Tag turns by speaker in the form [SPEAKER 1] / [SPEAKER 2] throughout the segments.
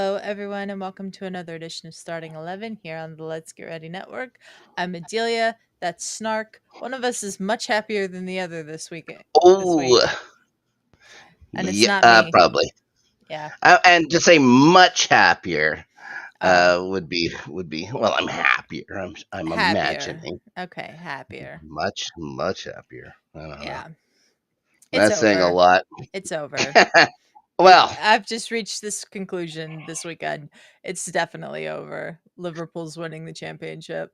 [SPEAKER 1] Hello, everyone, and welcome to another edition of Starting 11 here on the Let's Get Ready Network. I'm Adelia. That's Snark. One of us is much happier than the other this week.
[SPEAKER 2] Oh,
[SPEAKER 1] And it's
[SPEAKER 2] yeah,
[SPEAKER 1] not me.
[SPEAKER 2] probably.
[SPEAKER 1] Yeah.
[SPEAKER 2] And to say much happier
[SPEAKER 1] Oh,
[SPEAKER 2] would be. Well, I'm happier. I'm
[SPEAKER 1] happier.
[SPEAKER 2] imagining
[SPEAKER 1] Okay, happier.
[SPEAKER 2] much happier. I don't know.
[SPEAKER 1] Yeah. It's
[SPEAKER 2] That's saying a
[SPEAKER 1] over.
[SPEAKER 2] lot.
[SPEAKER 1] It's over.
[SPEAKER 2] Well,
[SPEAKER 1] I've just reached this conclusion this weekend. It's definitely over. Liverpool's winning the championship.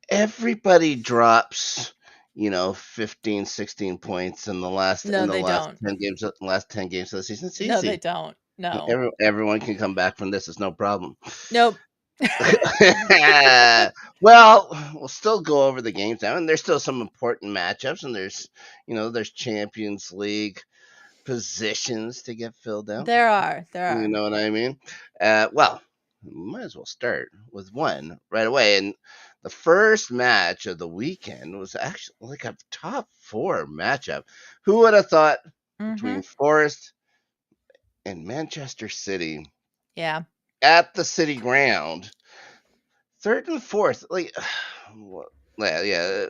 [SPEAKER 2] everybody drops, 15, 16 points in the last
[SPEAKER 1] No, they don't.
[SPEAKER 2] 10 games, last 10 games of the season. It's
[SPEAKER 1] No, they
[SPEAKER 2] easy.
[SPEAKER 1] don't. No.
[SPEAKER 2] Everyone can come back from this. It's no problem.
[SPEAKER 1] Nope.
[SPEAKER 2] Well, we'll still go over the games now, and there's still some important matchups, and there's Champions League positions to get filled out.
[SPEAKER 1] There are. There
[SPEAKER 2] You
[SPEAKER 1] are.
[SPEAKER 2] know what I mean? Well, might as well start with one right away. And the first match of the weekend was actually like a top four matchup. Who would have thought
[SPEAKER 1] Mm-hmm.
[SPEAKER 2] between Forest and Manchester City
[SPEAKER 1] Yeah.
[SPEAKER 2] at the City Ground? Third and fourth, like, well, yeah.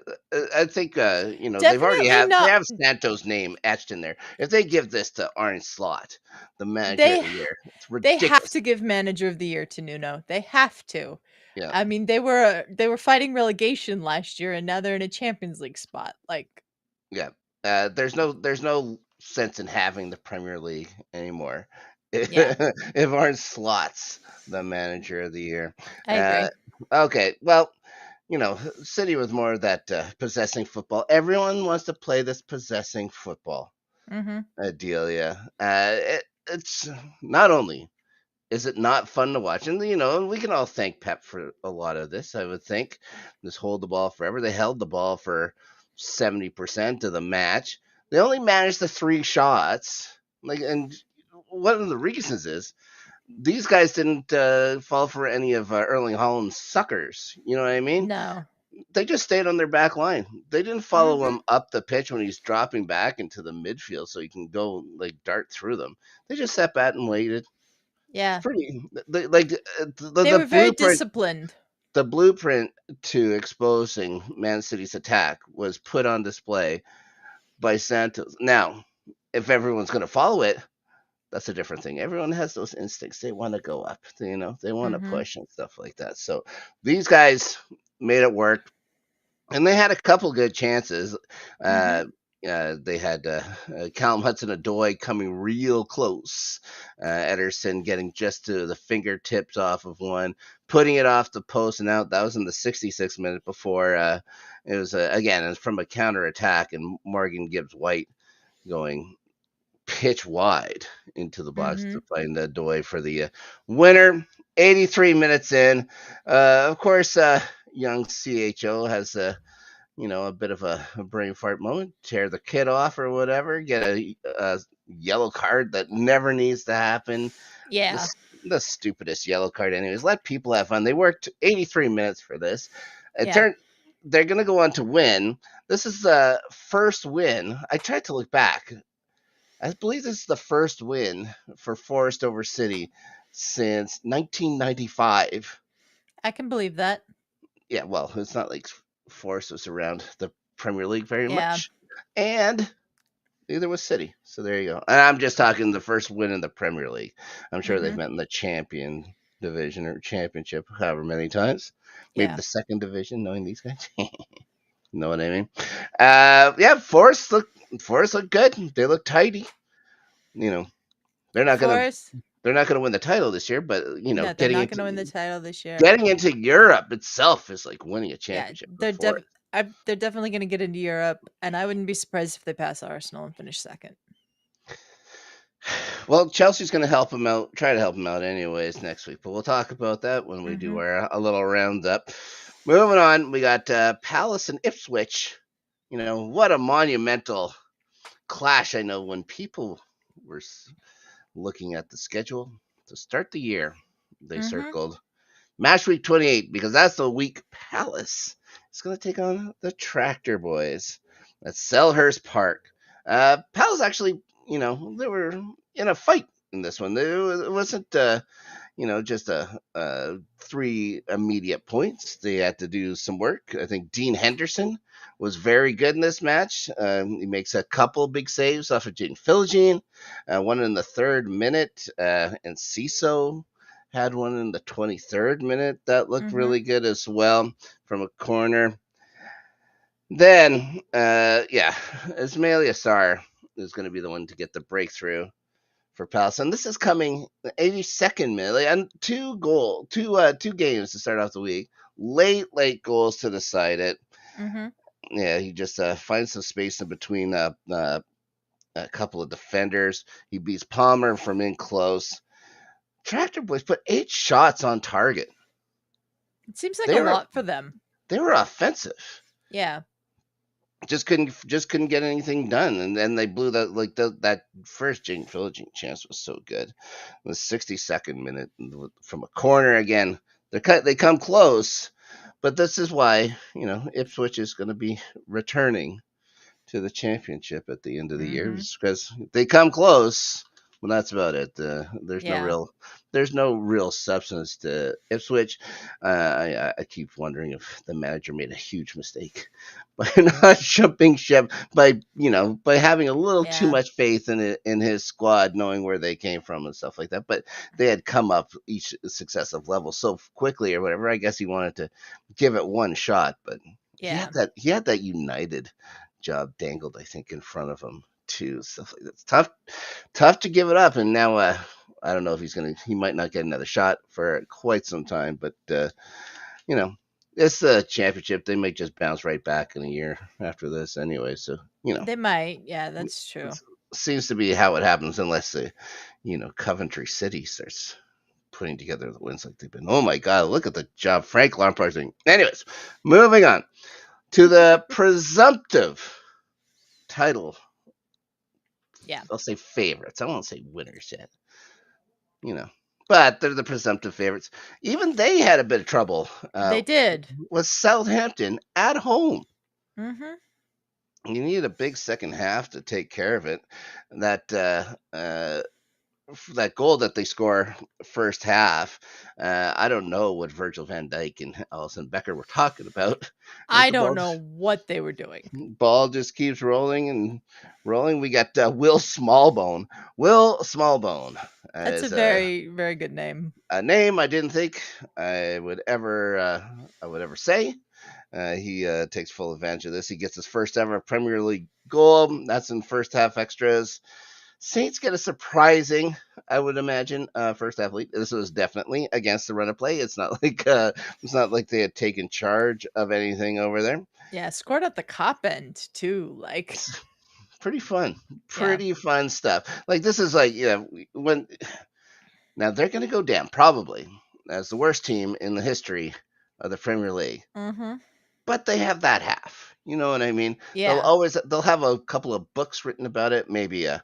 [SPEAKER 2] I think they've already
[SPEAKER 1] Definitely
[SPEAKER 2] they
[SPEAKER 1] not.
[SPEAKER 2] have Santo's name etched in there. If they give this to Arne Slot, the manager of
[SPEAKER 1] They
[SPEAKER 2] the year, it's
[SPEAKER 1] they have
[SPEAKER 2] ridiculous.
[SPEAKER 1] to give manager of the year to Nuno. They have to.
[SPEAKER 2] Yeah,
[SPEAKER 1] I mean, they were fighting relegation last year, and now they're in a Champions League spot. Like,
[SPEAKER 2] yeah. There's no sense in having the Premier League anymore.
[SPEAKER 1] yeah,
[SPEAKER 2] If Arne Slot's the manager of the year,
[SPEAKER 1] I
[SPEAKER 2] uh,
[SPEAKER 1] agree.
[SPEAKER 2] okay. Well, City was more of that possessing football. Everyone wants to play this possessing football.
[SPEAKER 1] Mhm.
[SPEAKER 2] Adelia. It's not only is it not fun to watch, and we can all thank Pep for a lot of this. I would think this hold the ball forever. They held the ball for 70% of the match. They only managed the three shots. And one of the reasons is these guys didn't fall for any of Erling Haaland's suckers. You know what I mean?
[SPEAKER 1] No.
[SPEAKER 2] They just stayed on their back line. They didn't follow
[SPEAKER 1] Mhm.
[SPEAKER 2] him up the pitch when he's dropping back into the midfield so he can go like dart through them. They just sat back and waited. It's
[SPEAKER 1] Yeah.
[SPEAKER 2] pretty like
[SPEAKER 1] They
[SPEAKER 2] the
[SPEAKER 1] were very
[SPEAKER 2] blueprint.
[SPEAKER 1] disciplined.
[SPEAKER 2] The blueprint to exposing Man City's attack was put on display by Santos. Now, if everyone's going to follow it, that's a different thing. Everyone has those instincts. They want to go up, they want to
[SPEAKER 1] Mhm.
[SPEAKER 2] push and stuff like that. So these guys made it work. And they had a couple good chances.
[SPEAKER 1] Mhm.
[SPEAKER 2] Uh, they had Callum Hudson-Odoi coming real close. Ederson getting just to the fingertips off of one, putting it off the post and out. That was in the 66th minute before it was again. It was from a counter attack, and Morgan Gibbs-White going pitch wide into the box to
[SPEAKER 1] Mhm.
[SPEAKER 2] find Odoi for the winner. 83 minutes in. Of course, young CHO has a bit of a brain fart moment, tear the kid off or whatever, get a yellow card that never needs to happen.
[SPEAKER 1] Yeah.
[SPEAKER 2] The stupidest yellow card, anyways. Let people have fun. They worked 83 minutes for this. It
[SPEAKER 1] Yeah.
[SPEAKER 2] turned. They're going to go on to win. This is the first win. I tried to look back. I believe this is the first win for Forest over City since 1995.
[SPEAKER 1] I can believe that.
[SPEAKER 2] Yeah, well, it's not like Forest was around the Premier League very
[SPEAKER 1] Yeah.
[SPEAKER 2] much, and neither was City. So there you go. And I'm just talking the first win in the Premier League. I'm sure they've
[SPEAKER 1] Mhm.
[SPEAKER 2] met in the champion division or championship however many times. Maybe
[SPEAKER 1] Yeah.
[SPEAKER 2] the second division, knowing these guys. You know what I mean? Yeah, Forest look good. They look tidy. You know, they're not gonna
[SPEAKER 1] Forest.
[SPEAKER 2] they're not gonna win the title this year, but
[SPEAKER 1] No, they're not going to win the title this year.
[SPEAKER 2] getting into Europe itself is like winning a
[SPEAKER 1] Yeah,
[SPEAKER 2] championship for Forest.
[SPEAKER 1] they're definitely going to get into Europe, and I wouldn't be surprised if they pass Arsenal and finish second.
[SPEAKER 2] Well, Chelsea's going to help him out, try to help him out anyways next week, but we'll talk about that when we do
[SPEAKER 1] Mhm.
[SPEAKER 2] our a little roundup. Moving on, we got Palace and Ipswich. What a monumental clash. I know when people were looking at the schedule to start the year, they
[SPEAKER 1] Mhm.
[SPEAKER 2] circled Matchweek 28 because that's the week Palace is going to take on the Tractor Boys at Selhurst Park. Palace actually, they were in a fight in this one. It wasn't, just 3 immediate points. They had to do some work. I think Dean Henderson was very good in this match. He makes a couple big saves off of Jane Philogene, one in the 3rd minute, and Ciso had one in the 23rd minute that looked
[SPEAKER 1] Mm-hmm.
[SPEAKER 2] really good as well from a corner. Then, Ismail Yassar is going to be the one to get the breakthrough for Palace, and this is coming the 82nd minute, and two games to start off the week. Late goals to decide it.
[SPEAKER 1] Mm-hmm.
[SPEAKER 2] Yeah, he just finds some space in between a couple of defenders. He beats Palmer from in close. Tractor Boys put 8 shots on target.
[SPEAKER 1] It seems like
[SPEAKER 2] They
[SPEAKER 1] a
[SPEAKER 2] were
[SPEAKER 1] lot for them.
[SPEAKER 2] they were offensive.
[SPEAKER 1] Yeah.
[SPEAKER 2] Just couldn't get anything done, and then they blew that first Jane Philogene chance was so good. The 62nd minute from a corner again. They come close, but this is why Ipswich is going to be returning to the championship at the end of the year,
[SPEAKER 1] Mm-hmm.
[SPEAKER 2] because they come close. Well, that's about it.
[SPEAKER 1] Yeah.
[SPEAKER 2] There's no real substance to Ipswich. I keep wondering if the manager made a huge mistake by not jumping ship, by having a little too
[SPEAKER 1] Yeah.
[SPEAKER 2] much faith in his squad, knowing where they came from and stuff like that. But they had come up each successive level so quickly or whatever. I guess he wanted to give it one shot, but
[SPEAKER 1] Yeah.
[SPEAKER 2] he had that United job dangled, I think, in front of him too. Stuff like that. It's tough to give it up. And now, I don't know if he might not get another shot for quite some time. But you know, it's the championship. They might just bounce right back in a year after this anyway. So
[SPEAKER 1] They might. Yeah, that's
[SPEAKER 2] it
[SPEAKER 1] true.
[SPEAKER 2] seems to be how it happens, unless Coventry City starts putting together the wins like they've been. Oh my God, look at the job Frank Lampard's doing. Anyways, moving on to the presumptive title.
[SPEAKER 1] Yeah.
[SPEAKER 2] I'll say favorites. I won't say winners yet. You know, but they're the presumptive favorites. Even they had a bit of trouble
[SPEAKER 1] They did.
[SPEAKER 2] with Southampton at home.
[SPEAKER 1] Mm-hmm.
[SPEAKER 2] You need a big second half to take care of it. That that goal that they score first half, I don't know what Virgil van Dijk and Alison Becker were talking about. Like
[SPEAKER 1] I
[SPEAKER 2] the
[SPEAKER 1] don't
[SPEAKER 2] ball,
[SPEAKER 1] know what they were doing.
[SPEAKER 2] ball just keeps rolling and rolling. We got Will Smallbone. Will Smallbone
[SPEAKER 1] That's a
[SPEAKER 2] is
[SPEAKER 1] very, very good name.
[SPEAKER 2] a name I didn't think I would ever say. He takes full advantage of this. He gets his first ever Premier League goal. That's in first half extras. Saints get a surprising, I would imagine, first half lead. This was definitely against the run of play. It's not like they had taken charge of anything over there.
[SPEAKER 1] Yeah, scored at the cop end too. Like,
[SPEAKER 2] Pretty fun,
[SPEAKER 1] yeah.
[SPEAKER 2] pretty fun stuff. Like this is like when now they're going to go down probably as the worst team in the history of the Premier League,
[SPEAKER 1] Mm-hmm.
[SPEAKER 2] but they have that half. You know what I mean?
[SPEAKER 1] Yeah.
[SPEAKER 2] They'll have a couple of books written about it, maybe an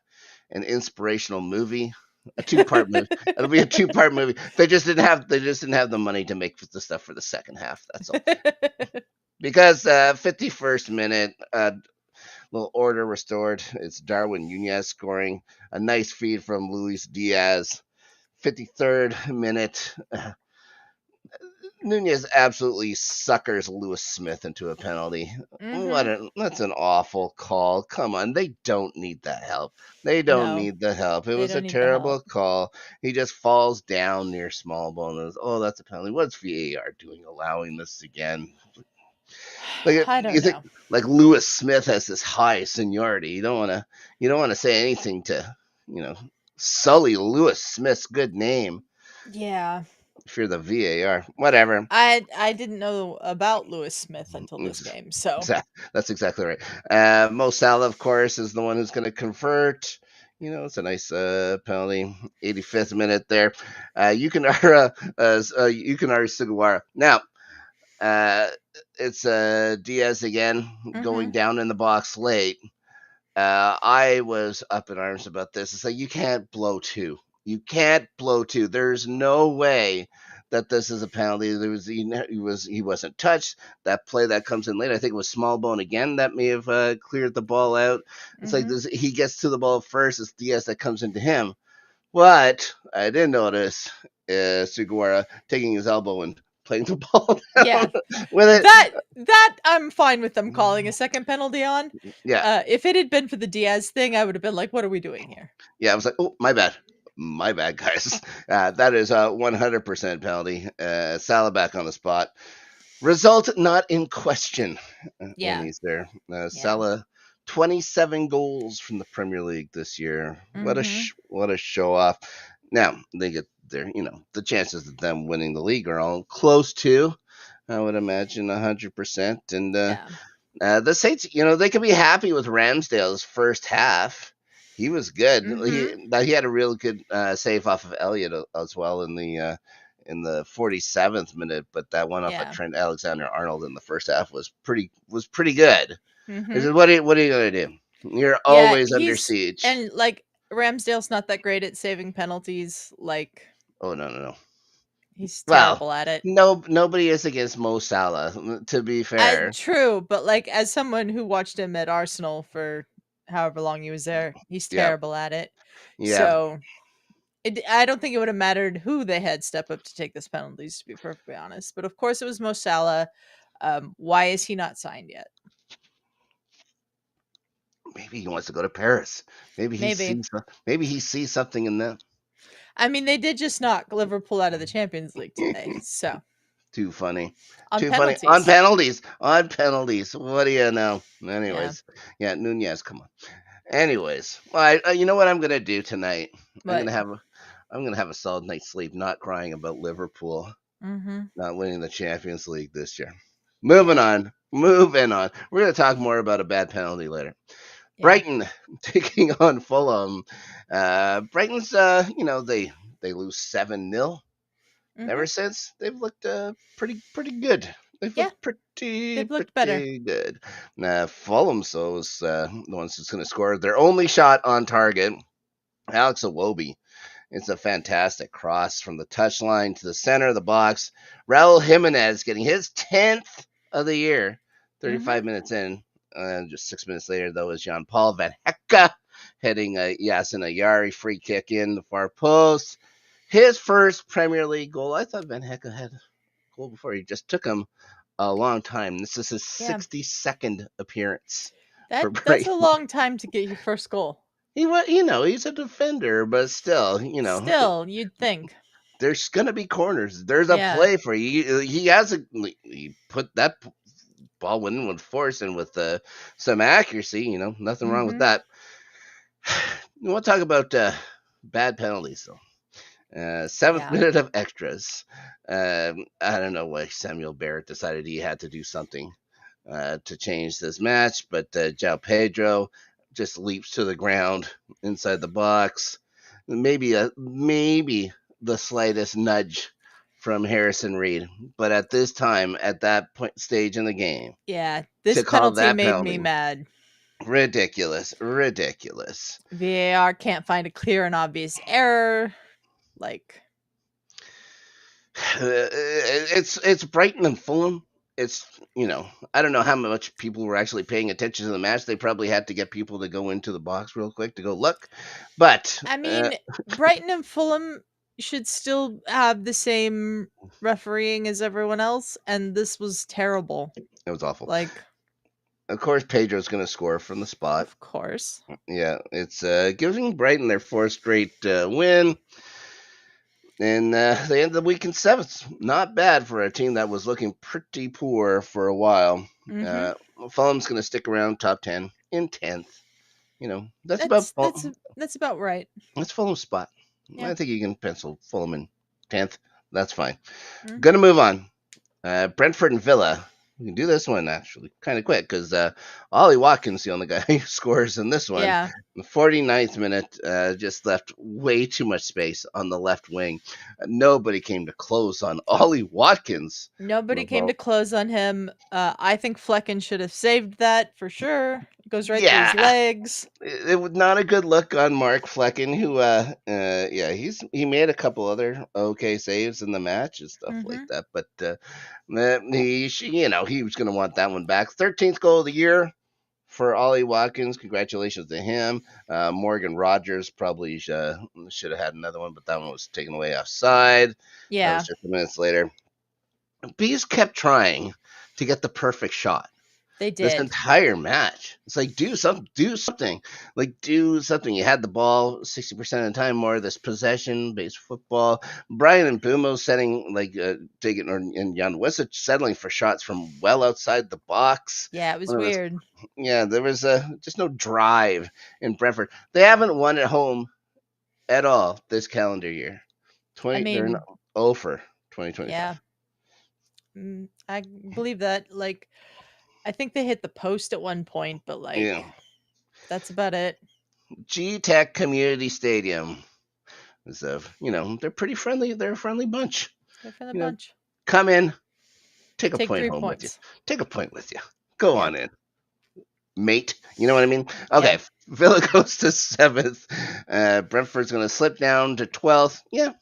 [SPEAKER 2] inspirational movie, a two-part movie. It'll be a two-part movie. They just didn't have the money to make the stuff for the second half. That's all. Because 51st minute, little order restored. It's Darwin Nunez scoring a nice feed from Luis Diaz. 53rd minute, Nunez absolutely suckers Lewis Smith into a penalty.
[SPEAKER 1] Mm-hmm.
[SPEAKER 2] That's an awful call. Come on, they don't need the help. They don't
[SPEAKER 1] No,
[SPEAKER 2] need the help. It
[SPEAKER 1] they
[SPEAKER 2] was a
[SPEAKER 1] don't need the
[SPEAKER 2] terrible
[SPEAKER 1] help.
[SPEAKER 2] call. He just falls down near Smallbone. Oh, that's a penalty. What's VAR doing, allowing this again? Like
[SPEAKER 1] I don't
[SPEAKER 2] you think,
[SPEAKER 1] know.
[SPEAKER 2] like Lewis Smith has this high seniority. You don't want to say anything to you know sully Lewis Smith's good name
[SPEAKER 1] Yeah.
[SPEAKER 2] if you're the VAR. Whatever.
[SPEAKER 1] I didn't know about Lewis Smith until this game. So,
[SPEAKER 2] That's exactly right. Mo Salah, of course, is the one who's going to convert. It's a nice penalty. 85th minute there. You can Sugawara. Now, uh, it's Diaz again going
[SPEAKER 1] mhm.
[SPEAKER 2] down in the box late. I was up in arms about this. It's like you can't blow two. You can't blow two. There's no way that this is a penalty. He wasn't touched. That play that comes in late, I think it was Smallbone again that may have cleared the ball out. It's like
[SPEAKER 1] Mhm.
[SPEAKER 2] this. He gets to the ball first. It's Diaz that comes into him. What I didn't notice Sugawara taking his elbow and playing the ball
[SPEAKER 1] Yeah.
[SPEAKER 2] down with it.
[SPEAKER 1] That I'm fine with them calling a second penalty on.
[SPEAKER 2] Yeah,
[SPEAKER 1] If it had been for the Diaz thing, I would have been like, "What are we doing here?"
[SPEAKER 2] yeah. I was like, oh, my bad, guys. That is a 100% penalty. Salah back on the spot. Result not in question when
[SPEAKER 1] Yeah,
[SPEAKER 2] he's there.
[SPEAKER 1] yeah.
[SPEAKER 2] Salah, 27 goals from the Premier League this year.
[SPEAKER 1] Mm-hmm.
[SPEAKER 2] What a show off. Now they get their, the chances of them winning the league are all close to, I would imagine, 100%. And
[SPEAKER 1] Yeah.
[SPEAKER 2] the Saints, they can be happy with Ramsdale's first half. He was good.
[SPEAKER 1] Mm-hmm.
[SPEAKER 2] He had a real good save off of Elliott as well in the 47th minute, but that one off of
[SPEAKER 1] Yeah.
[SPEAKER 2] Trent Alexander-Arnold in the first half was pretty good. I
[SPEAKER 1] Mm-hmm.
[SPEAKER 2] said, what are you gonna do? You're
[SPEAKER 1] Yeah,
[SPEAKER 2] always under
[SPEAKER 1] he's
[SPEAKER 2] siege.
[SPEAKER 1] and like Ramsdale's not that great at saving penalties. Like
[SPEAKER 2] Oh no.
[SPEAKER 1] he's
[SPEAKER 2] Well,
[SPEAKER 1] terrible at it.
[SPEAKER 2] no, nobody is against Mo Salah. To be fair,
[SPEAKER 1] True, but like as someone who watched him at Arsenal for however long he was there, he's
[SPEAKER 2] yeah,
[SPEAKER 1] terrible at it.
[SPEAKER 2] yeah.
[SPEAKER 1] So I don't think it would have mattered who they had step up to take those penalties, to be perfectly honest. But of course, it was Mo Salah. Why is he not signed yet?
[SPEAKER 2] Maybe he wants to go to Paris.
[SPEAKER 1] Maybe.
[SPEAKER 2] Maybe he sees something in them.
[SPEAKER 1] I mean, they did just knock Liverpool out of the Champions League today. So
[SPEAKER 2] Too funny.
[SPEAKER 1] on
[SPEAKER 2] Too funny. On
[SPEAKER 1] penalties.
[SPEAKER 2] penalties. On penalties. What do you know?
[SPEAKER 1] Yeah.
[SPEAKER 2] Anyways, yeah, Nunez, come on. Anyways, well, you know what I'm gonna do tonight? I'm
[SPEAKER 1] But
[SPEAKER 2] gonna have a, I'm gonna have a solid night's sleep, not crying about Liverpool
[SPEAKER 1] mm-hmm.
[SPEAKER 2] not winning the Champions League this year.
[SPEAKER 1] Yeah.
[SPEAKER 2] Moving on. We're gonna talk more about a bad penalty later.
[SPEAKER 1] Yeah.
[SPEAKER 2] Brighton taking on Fulham. Brighton's, they lose 7-0.
[SPEAKER 1] Mm-hmm.
[SPEAKER 2] Ever since they've looked pretty good. They've
[SPEAKER 1] Yeah.
[SPEAKER 2] looked pretty
[SPEAKER 1] They've looked better.
[SPEAKER 2] pretty good. Fulham so is the ones that's going to score. Their only shot on target, Alex Iwobi. It's a fantastic cross from the touchline to the center of the box. Raul Jimenez getting his 10th of the year,
[SPEAKER 1] Mm-hmm.
[SPEAKER 2] 35 minutes in. And just 6 minutes later, though, is Jean Paul Van Hecke heading a Yasin Ayari free kick in the far post. His first Premier League goal. I thought Van Hecke had a goal before. He just took him a long time. This is his
[SPEAKER 1] Yeah.
[SPEAKER 2] 62nd appearance for
[SPEAKER 1] That's a
[SPEAKER 2] Brighton.
[SPEAKER 1] long time to get your first goal.
[SPEAKER 2] He's a defender, but still,
[SPEAKER 1] Still, you'd think.
[SPEAKER 2] there's gonna be corners. There's a
[SPEAKER 1] Yeah.
[SPEAKER 2] play for you. He put that ball went in with force and with some accuracy. Nothing wrong with
[SPEAKER 1] Mm-hmm.
[SPEAKER 2] that. We'll talk about bad penalties though. Seventh
[SPEAKER 1] Yeah.
[SPEAKER 2] minute of extras. I don't know why Samuel Barrett decided he had to do something to change this match, but João Pedro just leaps to the ground inside the box. Maybe the slightest nudge from Harrison Reed, but at this time, at that stage in the game,
[SPEAKER 1] Yeah. This
[SPEAKER 2] to call
[SPEAKER 1] penalty
[SPEAKER 2] that
[SPEAKER 1] made me
[SPEAKER 2] penalty,
[SPEAKER 1] mad.
[SPEAKER 2] ridiculous.
[SPEAKER 1] VAR can't find a clear and obvious error. Like,
[SPEAKER 2] It's Brighton and Fulham. It's I don't know how much people were actually paying attention to the match. They probably had to get people to go into the box real quick to go look, but
[SPEAKER 1] I mean, Brighton and Fulham should still have the same refereeing as everyone else, and this was terrible.
[SPEAKER 2] it was awful.
[SPEAKER 1] Like,
[SPEAKER 2] Of course, Pedro's going to score from the spot.
[SPEAKER 1] of course.
[SPEAKER 2] Yeah, it's giving Brighton their fourth straight win. And they ended the week in seventh. Not bad for a team that was looking pretty poor for a while.
[SPEAKER 1] Mm-hmm.
[SPEAKER 2] Fulham's going to stick around top 10 in 10th. That's about
[SPEAKER 1] That's about right.
[SPEAKER 2] that's Fulham's spot.
[SPEAKER 1] Yeah.
[SPEAKER 2] I think you can pencil Fulham in 10th. That's fine.
[SPEAKER 1] Mm-hmm.
[SPEAKER 2] Going to move on. Brentford and Villa. We can do this one actually kind of quick because Ollie Watkins, the only guy who scores in this one.
[SPEAKER 1] Yeah.
[SPEAKER 2] The 49th minute just left way too much space on the left wing. Nobody came to close on Ollie Watkins.
[SPEAKER 1] Nobody came to close on him. I think Flecken should have saved that for sure. It goes right through his legs.
[SPEAKER 2] It was not a good look on Mark Flecken, who he made a couple other okay saves in the match and stuff like that, but he was going to want that one back. 13th goal of the year for Ollie Watkins. Congratulations to him. Morgan Rogers probably should have had another one, but that one was taken away offside. That was
[SPEAKER 1] Yeah,
[SPEAKER 2] just minutes later. Bees kept trying to get the perfect shot
[SPEAKER 1] they
[SPEAKER 2] this
[SPEAKER 1] did.
[SPEAKER 2] entire match. It's like do something, like do something. You had the ball 60% of the time, more of this possession based football. Brian and Bumo setting taking and Jan Wisic settling for shots from well outside the box.
[SPEAKER 1] Yeah, it was
[SPEAKER 2] One of those,
[SPEAKER 1] weird.
[SPEAKER 2] yeah, there was just no drive in Brentford. They haven't won at home at all this calendar year.
[SPEAKER 1] I
[SPEAKER 2] They're in
[SPEAKER 1] mean,
[SPEAKER 2] 0 for 2025.
[SPEAKER 1] yeah, I believe that. Like, I think they hit the post at one point, but
[SPEAKER 2] Yeah,
[SPEAKER 1] like, that's about it.
[SPEAKER 2] G Tech Community Stadium. They're pretty friendly. They're a friendly bunch.
[SPEAKER 1] Good for the
[SPEAKER 2] You know,
[SPEAKER 1] bunch.
[SPEAKER 2] come in, take a
[SPEAKER 1] Take
[SPEAKER 2] point
[SPEAKER 1] three
[SPEAKER 2] home with you.
[SPEAKER 1] points.
[SPEAKER 2] Take a point with you. Go
[SPEAKER 1] Yeah,
[SPEAKER 2] on in, mate. You know what I mean?
[SPEAKER 1] yeah,
[SPEAKER 2] Okay, Villa goes to 7th. Brentford's going to slip down to 12th. Yeah,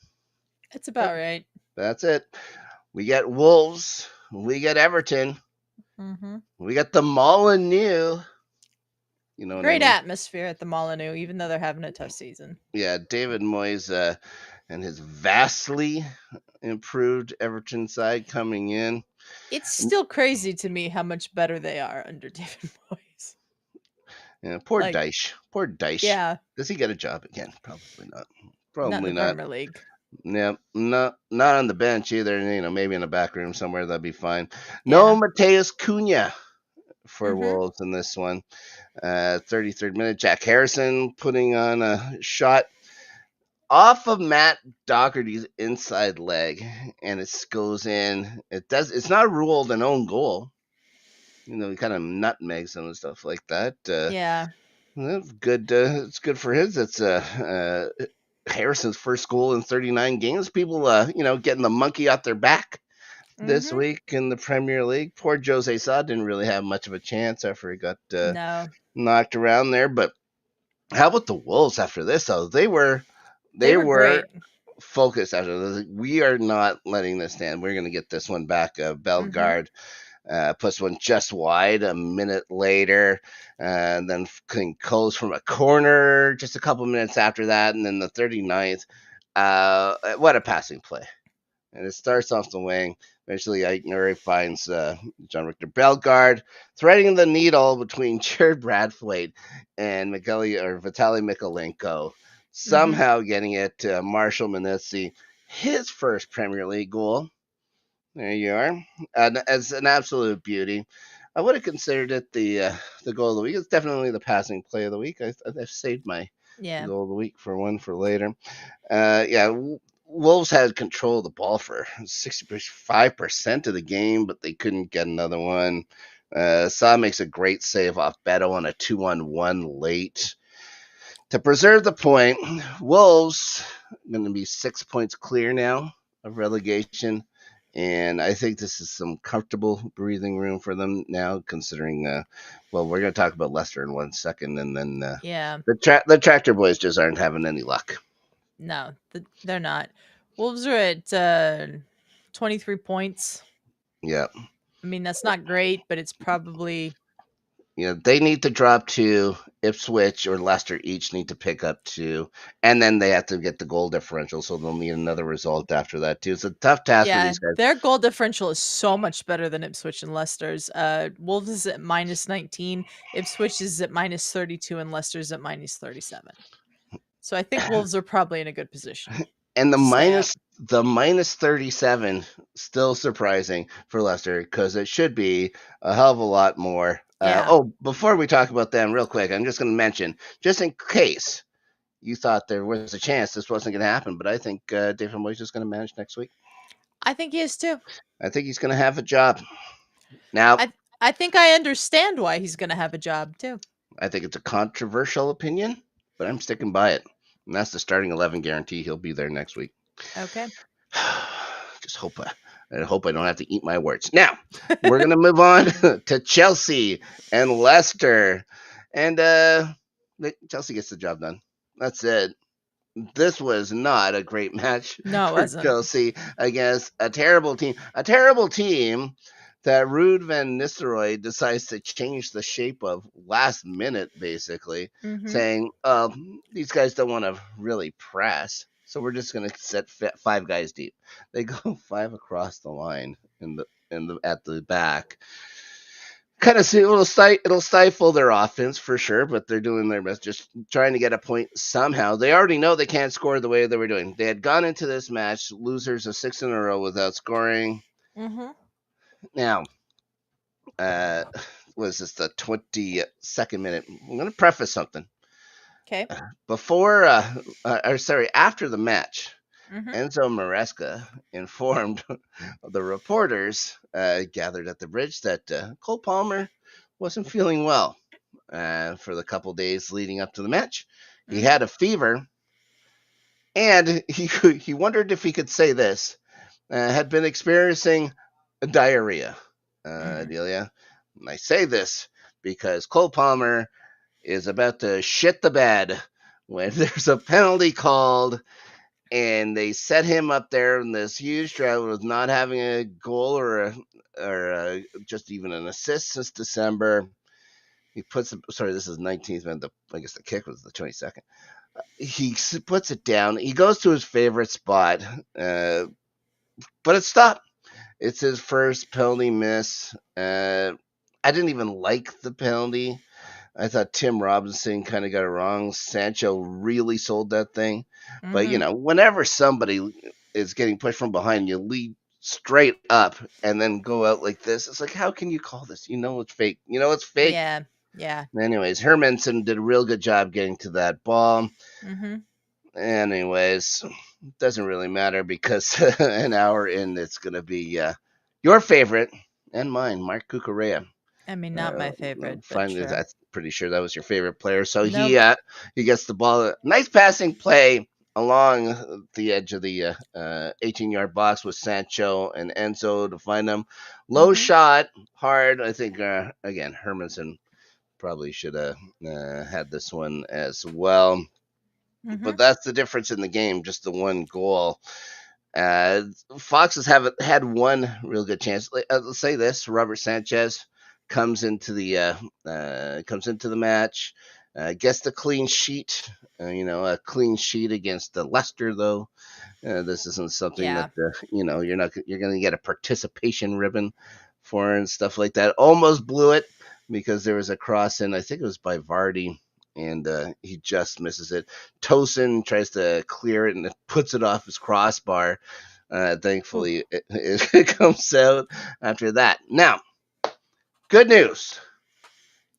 [SPEAKER 1] it's about right.
[SPEAKER 2] that's it. We get Wolves. We get Everton.
[SPEAKER 1] Mm-hmm.
[SPEAKER 2] We got the Molyneux. You know what I
[SPEAKER 1] Great
[SPEAKER 2] mean?
[SPEAKER 1] atmosphere at the Molyneux, even though they're having a tough season.
[SPEAKER 2] Yeah, David Moyes and his vastly improved Everton side coming in.
[SPEAKER 1] It's still crazy to me how much better they are under David Moyes.
[SPEAKER 2] Yeah, poor
[SPEAKER 1] Like,
[SPEAKER 2] Dyche. Poor Dyche.
[SPEAKER 1] yeah,
[SPEAKER 2] Does he get a job again? Probably not.
[SPEAKER 1] not in
[SPEAKER 2] Probably
[SPEAKER 1] the
[SPEAKER 2] not.
[SPEAKER 1] Premier League.
[SPEAKER 2] Yeah, not on the bench either. Maybe in a back room somewhere that'd be fine. No
[SPEAKER 1] Yeah.
[SPEAKER 2] Mateus Cunha for
[SPEAKER 1] Mm-hmm.
[SPEAKER 2] Wolves in this one. 33rd minute, Jack Harrison putting on a shot off of Matt Doherty's inside leg, and it goes in. It's not ruled an own goal. He kind of nutmegs and stuff like that.
[SPEAKER 1] Yeah.
[SPEAKER 2] That's good. It's good for his. It's Harrison's first goal in 39 games. People, getting the monkey off their back this
[SPEAKER 1] Mm-hmm.
[SPEAKER 2] week in the Premier League. Poor Jose Sa didn't really have much of a chance after he got
[SPEAKER 1] No,
[SPEAKER 2] knocked around there. But how about the Wolves after this? Though
[SPEAKER 1] they
[SPEAKER 2] they
[SPEAKER 1] were
[SPEAKER 2] were
[SPEAKER 1] great.
[SPEAKER 2] focused after this. We are not letting this stand. We're going to get this one back.
[SPEAKER 1] Mm-hmm.
[SPEAKER 2] Bellegarde puts one just wide a minute later, and then can close from a corner just a couple minutes after that. And then the 39th, what a passing play. And it starts off the wing. Eventually, Aitner finds John Richter Bellegarde, threading the needle between Jared Bradthwaite and Vitaly Mikolenko,
[SPEAKER 1] Mm-hmm.
[SPEAKER 2] somehow getting it to Marshall Manizzi, his first Premier League goal. There you are. As an absolute beauty. I would have considered it the goal of the week. It's definitely the passing play of the week. I've saved my
[SPEAKER 1] Yeah.
[SPEAKER 2] goal of the week for one for later. Yeah, Wolves had control of the ball for 65% of the game, but they couldn't get another one. Sa makes a great save off Beto on a 2-on-1 late. To preserve the point, Wolves going to be 6 points clear now of relegation. And I think this is some comfortable breathing room for them now, considering, we're going to talk about Leicester in 1 second. And then
[SPEAKER 1] Yeah.
[SPEAKER 2] the Tractor Boys just aren't having any luck.
[SPEAKER 1] No, they're not. Wolves are at 23 points.
[SPEAKER 2] Yeah.
[SPEAKER 1] I mean, that's not great, but it's probably
[SPEAKER 2] They need to drop two. Ipswich or Leicester each need to pick up two, and then they have to get the goal differential, so they'll need another result after that too. It's a tough task for
[SPEAKER 1] yeah.
[SPEAKER 2] these guys.
[SPEAKER 1] Their goal differential is so much better than Ipswich and Leicester's. Wolves is at -19, Ipswich is at -32, and Leicester's at -37. So I think Wolves are probably in a good position
[SPEAKER 2] And
[SPEAKER 1] to stay up.
[SPEAKER 2] the minus 37 still surprising for Leicester because it should be a hell of a lot more.
[SPEAKER 1] Yeah.
[SPEAKER 2] Before we talk about them real quick, I'm just going to mention, just in case you thought there was a chance this wasn't going to happen, but I think David Moyes is going to manage next week.
[SPEAKER 1] I think he is too.
[SPEAKER 2] I think he's going to have a job. Now,
[SPEAKER 1] I think I understand why he's going to have a job too.
[SPEAKER 2] I think it's a controversial opinion, but I'm sticking by it. And that's the starting 11 guarantee. He'll be there next week.
[SPEAKER 1] Okay.
[SPEAKER 2] Just hope I don't have to eat my words. Now, we're going to move on to Chelsea and Leicester. And Chelsea gets the job done. That's it. This was not a great match
[SPEAKER 1] No, it
[SPEAKER 2] for
[SPEAKER 1] wasn't.
[SPEAKER 2] Chelsea against a terrible team. A terrible team that Ruud van Nistelrooy decides to change the shape of last minute, basically,
[SPEAKER 1] Mhm.
[SPEAKER 2] saying, these guys don't want to really press, so we're just going to set 5 guys deep. They go 5 across the line at the back. Kind of see it'll stifle their offense for sure, but they're doing their best, just trying to get a point somehow. They already know they can't score the way they were doing. They had gone into this match losers of 6 in a row without scoring.
[SPEAKER 1] Mhm.
[SPEAKER 2] Now, uh, was this the 22nd minute? I'm going to preface something.
[SPEAKER 1] Okay.
[SPEAKER 2] Before, after the match,
[SPEAKER 1] Mhm.
[SPEAKER 2] Enzo Maresca informed the reporters gathered at the bridge that Cole Palmer wasn't feeling well for the couple days leading up to the match. He
[SPEAKER 1] Mhm.
[SPEAKER 2] had a fever, and he wondered if he could say this. Had been experiencing diarrhea,
[SPEAKER 1] Mm.
[SPEAKER 2] Adelia. And I say this because Cole Palmer is about to shit the bed when there's a penalty called and they set him up there in this huge drought with not having a goal or just even an assist since December. He puts sorry, this is 19th, and I guess the kick was the 22nd. He puts it down. He goes to his favorite spot, but it's stopped. It's his first penalty miss. I didn't even like the penalty. I thought Tim Robinson kind of got it wrong. Sancho really sold that thing. But,
[SPEAKER 1] Mhm.
[SPEAKER 2] whenever somebody is getting pushed from behind, you lead straight up and then go out like this. It's like, how can you call this? You know it's fake. You know it's fake.
[SPEAKER 1] Yeah. Yeah.
[SPEAKER 2] Anyways, Hermanson did a real good job getting to that ball.
[SPEAKER 1] Mhm.
[SPEAKER 2] Anyways, doesn't really matter because an hour in, it's going to be your favorite and mine, Mark Cucurella.
[SPEAKER 1] I mean, not my favorite, but
[SPEAKER 2] Finally,
[SPEAKER 1] sure.
[SPEAKER 2] that's pretty sure that was your favorite player. So
[SPEAKER 1] Nope.
[SPEAKER 2] he gets the ball. Nice passing play along the edge of the 18-yard box with Sancho and Enzo to find them. Low
[SPEAKER 1] Mhm.
[SPEAKER 2] shot, hard. I think again Hermanson probably should have had this one as well. But
[SPEAKER 1] Mhm.
[SPEAKER 2] that's the difference in the game, just the one goal. Uh, Foxes have had one real good chance. Let's say this: Robert Sanchez comes into the match, gets the clean sheet. A clean sheet against Leicester, though. This isn't something that
[SPEAKER 1] Yeah.
[SPEAKER 2] you're going to get a participation ribbon for and stuff like that. Almost blew it because there was a cross in. I think it was by Vardy, and he just misses it. Tosin tries to clear it and it puts it off his crossbar.
[SPEAKER 1] Oof.
[SPEAKER 2] Thankfully, it comes out after that. Now, good news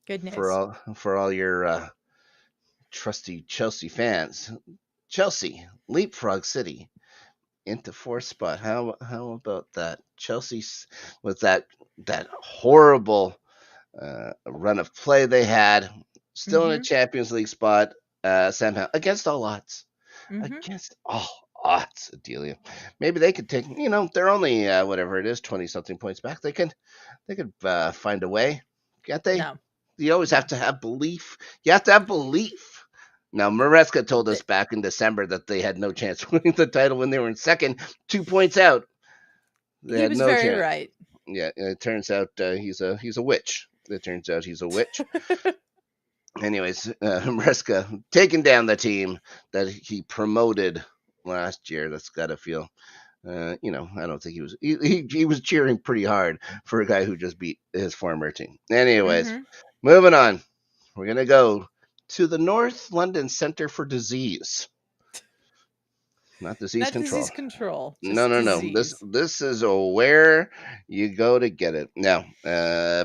[SPEAKER 1] Good
[SPEAKER 2] for
[SPEAKER 1] news.
[SPEAKER 2] all your trusty Chelsea fans. Chelsea leapfrog City into fourth spot. How about that? Chelsea with that horrible run of play they had, still in a
[SPEAKER 1] Mhm.
[SPEAKER 2] Champions League spot somehow against all odds.
[SPEAKER 1] Mhm.
[SPEAKER 2] Against all odds, Adelia. Maybe they could take. They're only whatever it is, 20 something points back. They could find a way, can't they?
[SPEAKER 1] No.
[SPEAKER 2] You always have
[SPEAKER 1] No.
[SPEAKER 2] to have belief. You have to have belief. Now, Maresca told us
[SPEAKER 1] The,
[SPEAKER 2] back in December that they had no chance of winning the title when they were in second, 2 points out. They
[SPEAKER 1] he
[SPEAKER 2] had
[SPEAKER 1] was
[SPEAKER 2] no
[SPEAKER 1] very
[SPEAKER 2] chance.
[SPEAKER 1] right.
[SPEAKER 2] Yeah, it turns out he's a witch. It turns out he's a witch. Anyways, Maresca taking down the team that he promoted last year. That's got to feel. I don't think he was cheering pretty hard for a guy who just beat his former team. Anyways,
[SPEAKER 1] Mhm.
[SPEAKER 2] moving on. We're gonna go to the North London Centre for Disease, not disease
[SPEAKER 1] Not
[SPEAKER 2] control.
[SPEAKER 1] disease control,
[SPEAKER 2] No,
[SPEAKER 1] just
[SPEAKER 2] no, no. This
[SPEAKER 1] disease.
[SPEAKER 2] this is where you go to get it. Now,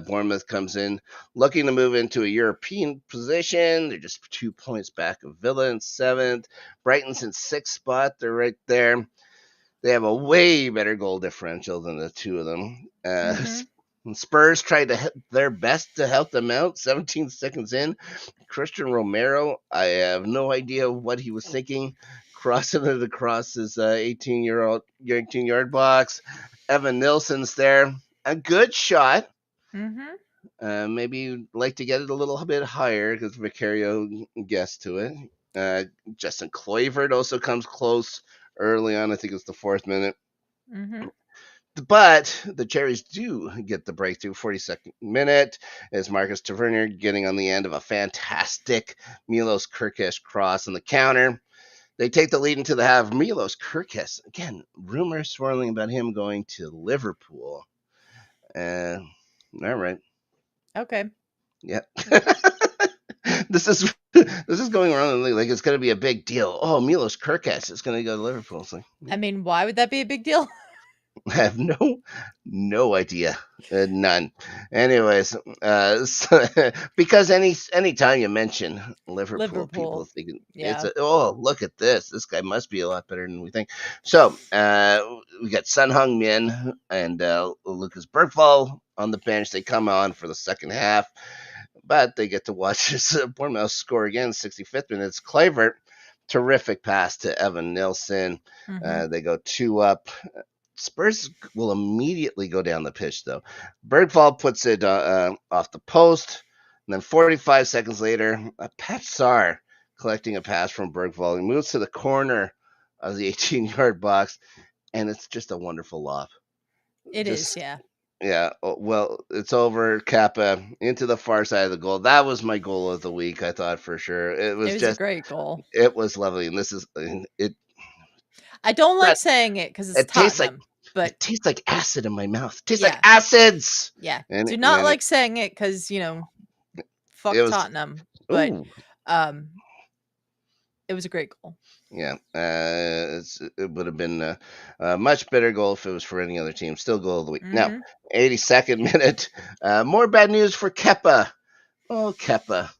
[SPEAKER 2] Bournemouth comes in looking to move into a European position. They're just 2 points back of Villa in seventh. Brighton's in sixth spot. They're right there. They have a way better goal differential than the two of them.
[SPEAKER 1] Mhm.
[SPEAKER 2] Spurs tried their best to help them out. 17 seconds in, Christian Romero, I have no idea what he was thinking, crossing it across his 18-yard box. Evan Nilsson's there. A good shot.
[SPEAKER 1] Mhm.
[SPEAKER 2] Maybe you'd like to get it a little bit higher because Vicario gets to it. Uh, Justin Kluivert also comes close early on. I think it's the fourth minute.
[SPEAKER 1] Mhm.
[SPEAKER 2] But the Cherries do get the breakthrough 42nd minute as Marcus Tavernier getting on the end of a fantastic Milos Kerkez cross on the counter. They take the lead into the half. Milos Kerkez, again, rumors swirling about him going to Liverpool. All right.
[SPEAKER 1] Okay.
[SPEAKER 2] Yeah. this is going around in the league like it's going to be a big deal. Oh, Milos Kerkez is going to go to Liverpool. It's like,
[SPEAKER 1] I mean, why would that be a big deal?
[SPEAKER 2] I have no idea, none. Anyways, because anytime you mention Liverpool, people
[SPEAKER 1] Liverpool.
[SPEAKER 2] think it's
[SPEAKER 1] Yeah.
[SPEAKER 2] look at this. This guy must be a lot better than we think. So we got Sun Hung Min and Lucas Bergvall on the bench. They come on for the second half, but they get to watch this Bournemouth score again, 65th minute. It's Kluivert. Terrific pass to Evan Nilsson.
[SPEAKER 1] Mm-hmm.
[SPEAKER 2] They go 2 up. Spurs will immediately go down the pitch, though. Bergvall puts it off the post, and then 45 seconds later, Pat Sarr collecting a pass from Bergvall. He moves to the corner of the 18-yard box, and it's just a wonderful lob.
[SPEAKER 1] It is, yeah.
[SPEAKER 2] Yeah, well, it's over. Kappa into the far side of the goal. That was my goal of the week, I thought, for sure. It was
[SPEAKER 1] a great goal.
[SPEAKER 2] It was lovely, and this is it.
[SPEAKER 1] I don't like saying it because it's
[SPEAKER 2] It tastes like
[SPEAKER 1] Tottenham, but
[SPEAKER 2] it tastes like acid in my mouth. It tastes
[SPEAKER 1] yeah.
[SPEAKER 2] like acids.
[SPEAKER 1] Yeah.
[SPEAKER 2] And,
[SPEAKER 1] Do not like saying it because, fuck Tottenham. But
[SPEAKER 2] ooh.
[SPEAKER 1] It was a great goal.
[SPEAKER 2] Yeah, it would have been a much better goal if it was for any other team. Still goal of the week.
[SPEAKER 1] Mm-hmm.
[SPEAKER 2] Now, 82nd minute. More bad news for Kepa. Oh, Kepa.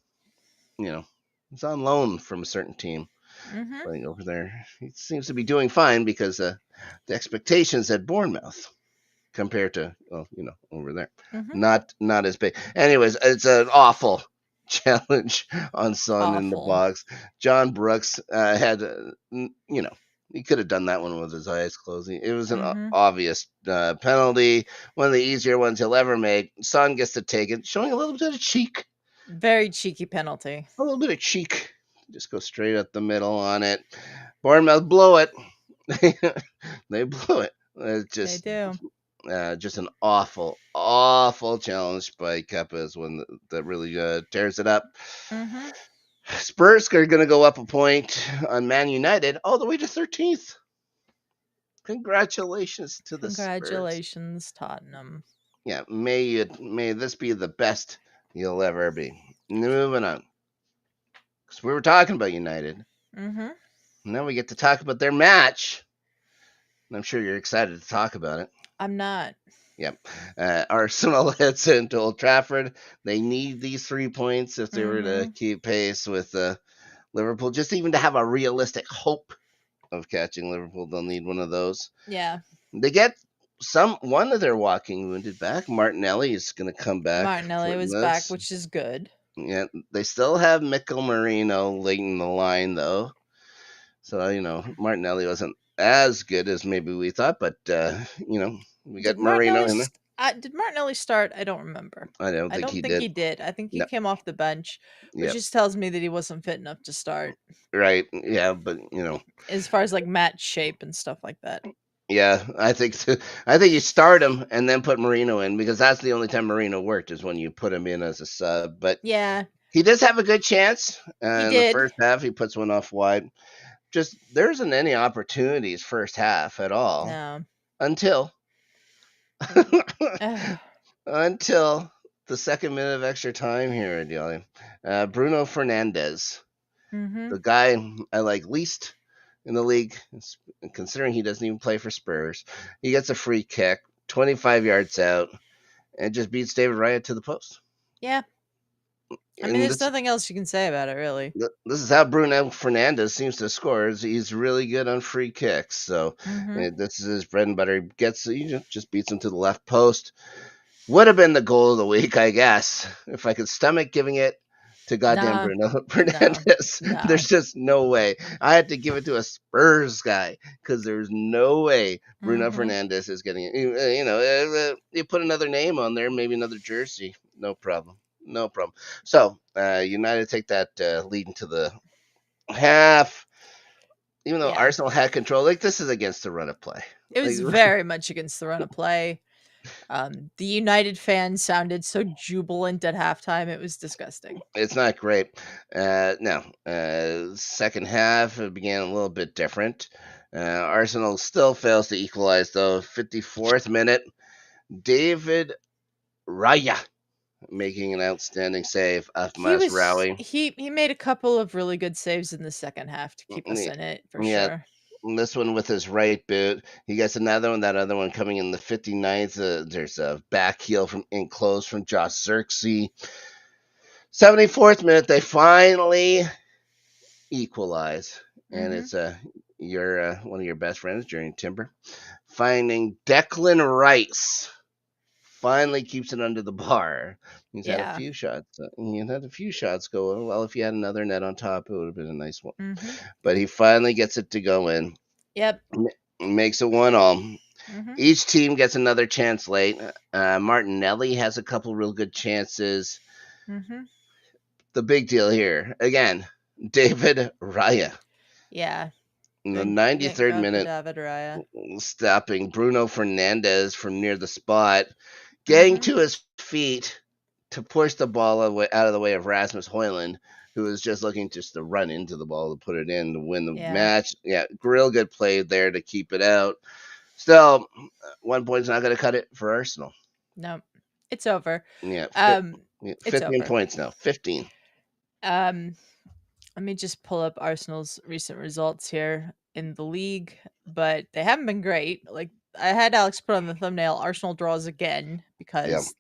[SPEAKER 2] He's on loan from a certain team.
[SPEAKER 1] Mm-hmm.
[SPEAKER 2] Playing over there. He seems to be doing fine because the expectations at Bournemouth compared to over there, not as big. Anyways, it's an awful challenge on Son in the box. John Brooks had he could have done that one with his eyes closed. It was an obvious penalty, one of the easier ones he'll ever make. Son gets to take it, showing a little bit of cheek.
[SPEAKER 1] Very cheeky penalty.
[SPEAKER 2] A little bit of cheek. Just go straight up the middle on it. Bournemouth blow it. They blew it. They
[SPEAKER 1] do.
[SPEAKER 2] Just an awful, awful challenge by Kepa is one that really tears it up.
[SPEAKER 1] Mm-hmm.
[SPEAKER 2] Spurs are going to go up a point on Man United all the way to 13th. Congratulations to the Spurs.
[SPEAKER 1] Congratulations, Tottenham.
[SPEAKER 2] Yeah, may this be the best you'll ever be. Moving on. Because we were talking about United.
[SPEAKER 1] Mm-hmm.
[SPEAKER 2] Now we get to talk about their match. And I'm sure you're excited to talk about it.
[SPEAKER 1] I'm not.
[SPEAKER 2] Yep. Arsenal heads into Old Trafford. They need these 3 points if they were to keep pace with Liverpool. Just even to have a realistic hope of catching Liverpool, they'll need one of those.
[SPEAKER 1] Yeah.
[SPEAKER 2] They get one of their walking wounded back. Martinelli is going to come back.
[SPEAKER 1] Martinelli was back, which is good.
[SPEAKER 2] Yeah. They still have Mikel Merino late in the line, though. So, Martinelli wasn't as good as maybe we thought, but, we got Marino in there.
[SPEAKER 1] Did Martinelli start? I don't remember.
[SPEAKER 2] I don't think he did.
[SPEAKER 1] I think he came off the bench, which just tells me that he wasn't fit enough to start.
[SPEAKER 2] Right. Yeah, but
[SPEAKER 1] as far as like match shape and stuff like that.
[SPEAKER 2] Yeah, I think you start him and then put Marino in because that's the only time Marino worked is when you put him in as a sub. But
[SPEAKER 1] yeah,
[SPEAKER 2] he does have a good chance. In the first half, he puts one off wide. Just there isn't any opportunities first half at all.
[SPEAKER 1] No.
[SPEAKER 2] Until the second minute of extra time here, Adelia. Bruno Fernandes, the guy I like least in the league, considering he doesn't even play for Spurs. He gets a free kick, 25 yards out, and just beats David Raya to the post.
[SPEAKER 1] Yeah. I mean, there's nothing else you can say about it, really.
[SPEAKER 2] This is how Bruno Fernandes seems to score. He's really good on free kicks. So this is his bread and butter. He just beats him to the left post. Would have been the goal of the week, I guess, if I could stomach giving it to goddamn Bruno Fernandes. No. There's just no way. I had to give it to a Spurs guy because there's no way Bruno Fernandes is getting it. You put another name on there, maybe another jersey. No problem. So United take that lead into the half. even though
[SPEAKER 1] Yeah.
[SPEAKER 2] Arsenal had control, like this is against the run of play.
[SPEAKER 1] It was
[SPEAKER 2] Like
[SPEAKER 1] very much against the run of play. The United fans sounded so jubilant at halftime. It was disgusting.
[SPEAKER 2] it's not great. No, second half it began a little bit different. Arsenal still fails to equalize though. 54th minute, David Raya making an outstanding save of Mazraoui.
[SPEAKER 1] He made a couple of really good saves in the second half to keep us in it for
[SPEAKER 2] Yeah,
[SPEAKER 1] sure.
[SPEAKER 2] this one with his right boot. He gets another one. That other one coming in the 59th. There's a back heel from in close from Josh Xerxes. 74th minute, they finally equalize, and
[SPEAKER 1] Mm-hmm.
[SPEAKER 2] it's your one of your best friends, Jerry Timber, finding Declan Rice. Finally keeps it under the bar. He's had a
[SPEAKER 1] Yeah.
[SPEAKER 2] few shots. He had a few shots go. Well, if he had another net on top, it would have been a nice one.
[SPEAKER 1] Mm-hmm.
[SPEAKER 2] But he finally gets it to go in.
[SPEAKER 1] Yep.
[SPEAKER 2] Makes it 1-all.
[SPEAKER 1] Mm-hmm.
[SPEAKER 2] Each team gets another chance late. Martinelli has a couple real good chances.
[SPEAKER 1] Mm-hmm.
[SPEAKER 2] The big deal here, again, David Raya.
[SPEAKER 1] Yeah.
[SPEAKER 2] In the
[SPEAKER 1] Good. Thank
[SPEAKER 2] 93rd
[SPEAKER 1] God for
[SPEAKER 2] minute,
[SPEAKER 1] David Raya.
[SPEAKER 2] stopping Bruno Fernandes from near the spot, getting
[SPEAKER 1] Mm-hmm.
[SPEAKER 2] to his feet to push the ball out of the way of Rasmus Højlund, who was just looking just to run into the ball to put it in to win the
[SPEAKER 1] Yeah.
[SPEAKER 2] match. Yeah, real good play there to keep it out. Still, 1 point's not going to cut it for Arsenal.
[SPEAKER 1] No. It's over.
[SPEAKER 2] Yeah,
[SPEAKER 1] It's
[SPEAKER 2] 15
[SPEAKER 1] over.
[SPEAKER 2] points now. 15.
[SPEAKER 1] Um, Let me just pull up Arsenal's recent results here in the league, but they haven't been great. Like I had Alex put on the thumbnail, Arsenal draws again
[SPEAKER 2] Yeah.
[SPEAKER 1] because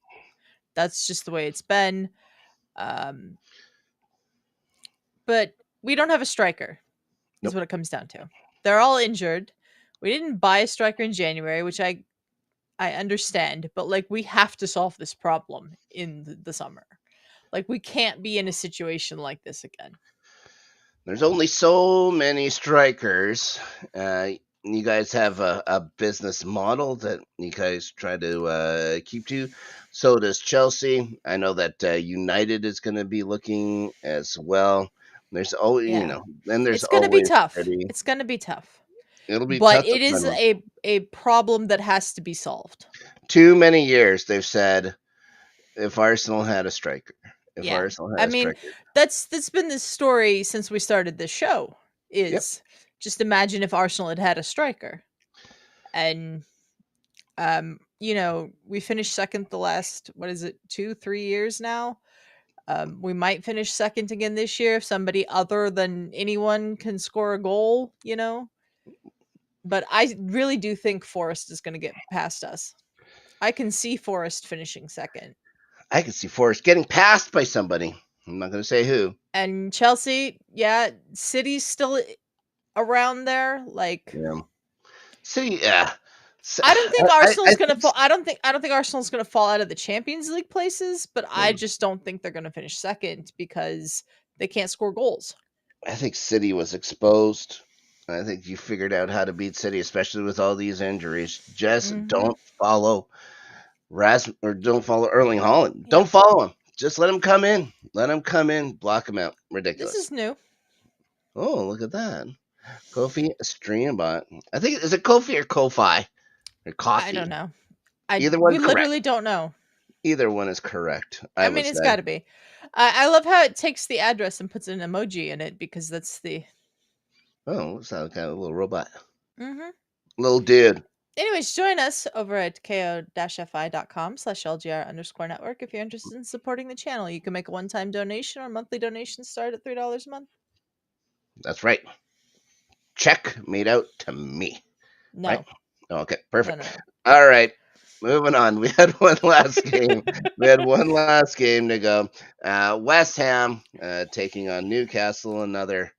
[SPEAKER 1] that's just the way it's been. Um, but we don't have a striker, is
[SPEAKER 2] Nope.
[SPEAKER 1] what it comes down to. They're all injured. We didn't buy a striker in January, which I understand, but like we have to solve this problem in the summer. Like we can't be in a situation like this again.
[SPEAKER 2] There's only so many strikers. You guys have a business model that you guys try to keep to. So does Chelsea. I know that United is going to be looking as well. There's always,
[SPEAKER 1] Yeah.
[SPEAKER 2] then there's
[SPEAKER 1] It's gonna be
[SPEAKER 2] always
[SPEAKER 1] tough.
[SPEAKER 2] City.
[SPEAKER 1] It's gonna be tough.
[SPEAKER 2] It'll be
[SPEAKER 1] But
[SPEAKER 2] tough to
[SPEAKER 1] it is
[SPEAKER 2] find one.
[SPEAKER 1] a problem that has to be solved.
[SPEAKER 2] Too many years they've said if Arsenal had a striker, if
[SPEAKER 1] Yeah.
[SPEAKER 2] Arsenal
[SPEAKER 1] I
[SPEAKER 2] had a
[SPEAKER 1] mean,
[SPEAKER 2] striker.
[SPEAKER 1] that's been the story since we started this show
[SPEAKER 2] Yep.
[SPEAKER 1] is just imagine if Arsenal had had a striker. And we finished second the last what is it, 2-3 years now. We might finish second again this year if somebody other than anyone can score a goal. But I really do think Forest is going to get past us. I can see Forest finishing second.
[SPEAKER 2] I could see Forrest getting passed by somebody. I'm not going to say who.
[SPEAKER 1] And Chelsea, yeah, City's still around there. Like
[SPEAKER 2] Yeah. See, yeah.
[SPEAKER 1] I don't think
[SPEAKER 2] I
[SPEAKER 1] Arsenal's gonna
[SPEAKER 2] think
[SPEAKER 1] fall. I don't think Arsenal's gonna fall out of the Champions League places, but I
[SPEAKER 2] um,
[SPEAKER 1] just don't think they're gonna finish second because they can't score goals.
[SPEAKER 2] I think City was exposed. I think you figured out how to beat City, especially with all these injuries. Just
[SPEAKER 1] Mm-hmm.
[SPEAKER 2] don't follow don't follow Erling Haaland. Don't
[SPEAKER 1] Yep.
[SPEAKER 2] follow him. Just let him come in. Let him come in. Block him out.
[SPEAKER 1] This
[SPEAKER 2] Ridiculous.
[SPEAKER 1] is new.
[SPEAKER 2] Oh, look at that. Kofi Streambot. I think is it Kofi or Kofi or
[SPEAKER 1] I don't
[SPEAKER 2] Coffee?
[SPEAKER 1] know.
[SPEAKER 2] Either one
[SPEAKER 1] We
[SPEAKER 2] correct.
[SPEAKER 1] literally don't know.
[SPEAKER 2] Either one is correct.
[SPEAKER 1] I
[SPEAKER 2] I would
[SPEAKER 1] mean, it's
[SPEAKER 2] say.
[SPEAKER 1] got to be. I love how it takes the address and puts an emoji in it because that's the.
[SPEAKER 2] Oh, it's kind of a little robot.
[SPEAKER 1] Mm-hmm.
[SPEAKER 2] Little dude.
[SPEAKER 1] Anyways, join us over at ko-fi.com/LGR_network if you're interested in supporting the channel. You can make a one-time donation or monthly donation start at $3 a month.
[SPEAKER 2] That's right. Check made out to me. Right?
[SPEAKER 1] No.
[SPEAKER 2] Okay,
[SPEAKER 1] No,
[SPEAKER 2] perfect.
[SPEAKER 1] no, no.
[SPEAKER 2] All right, moving on. We had one last game. We had one last game to go. West Ham taking on Newcastle, another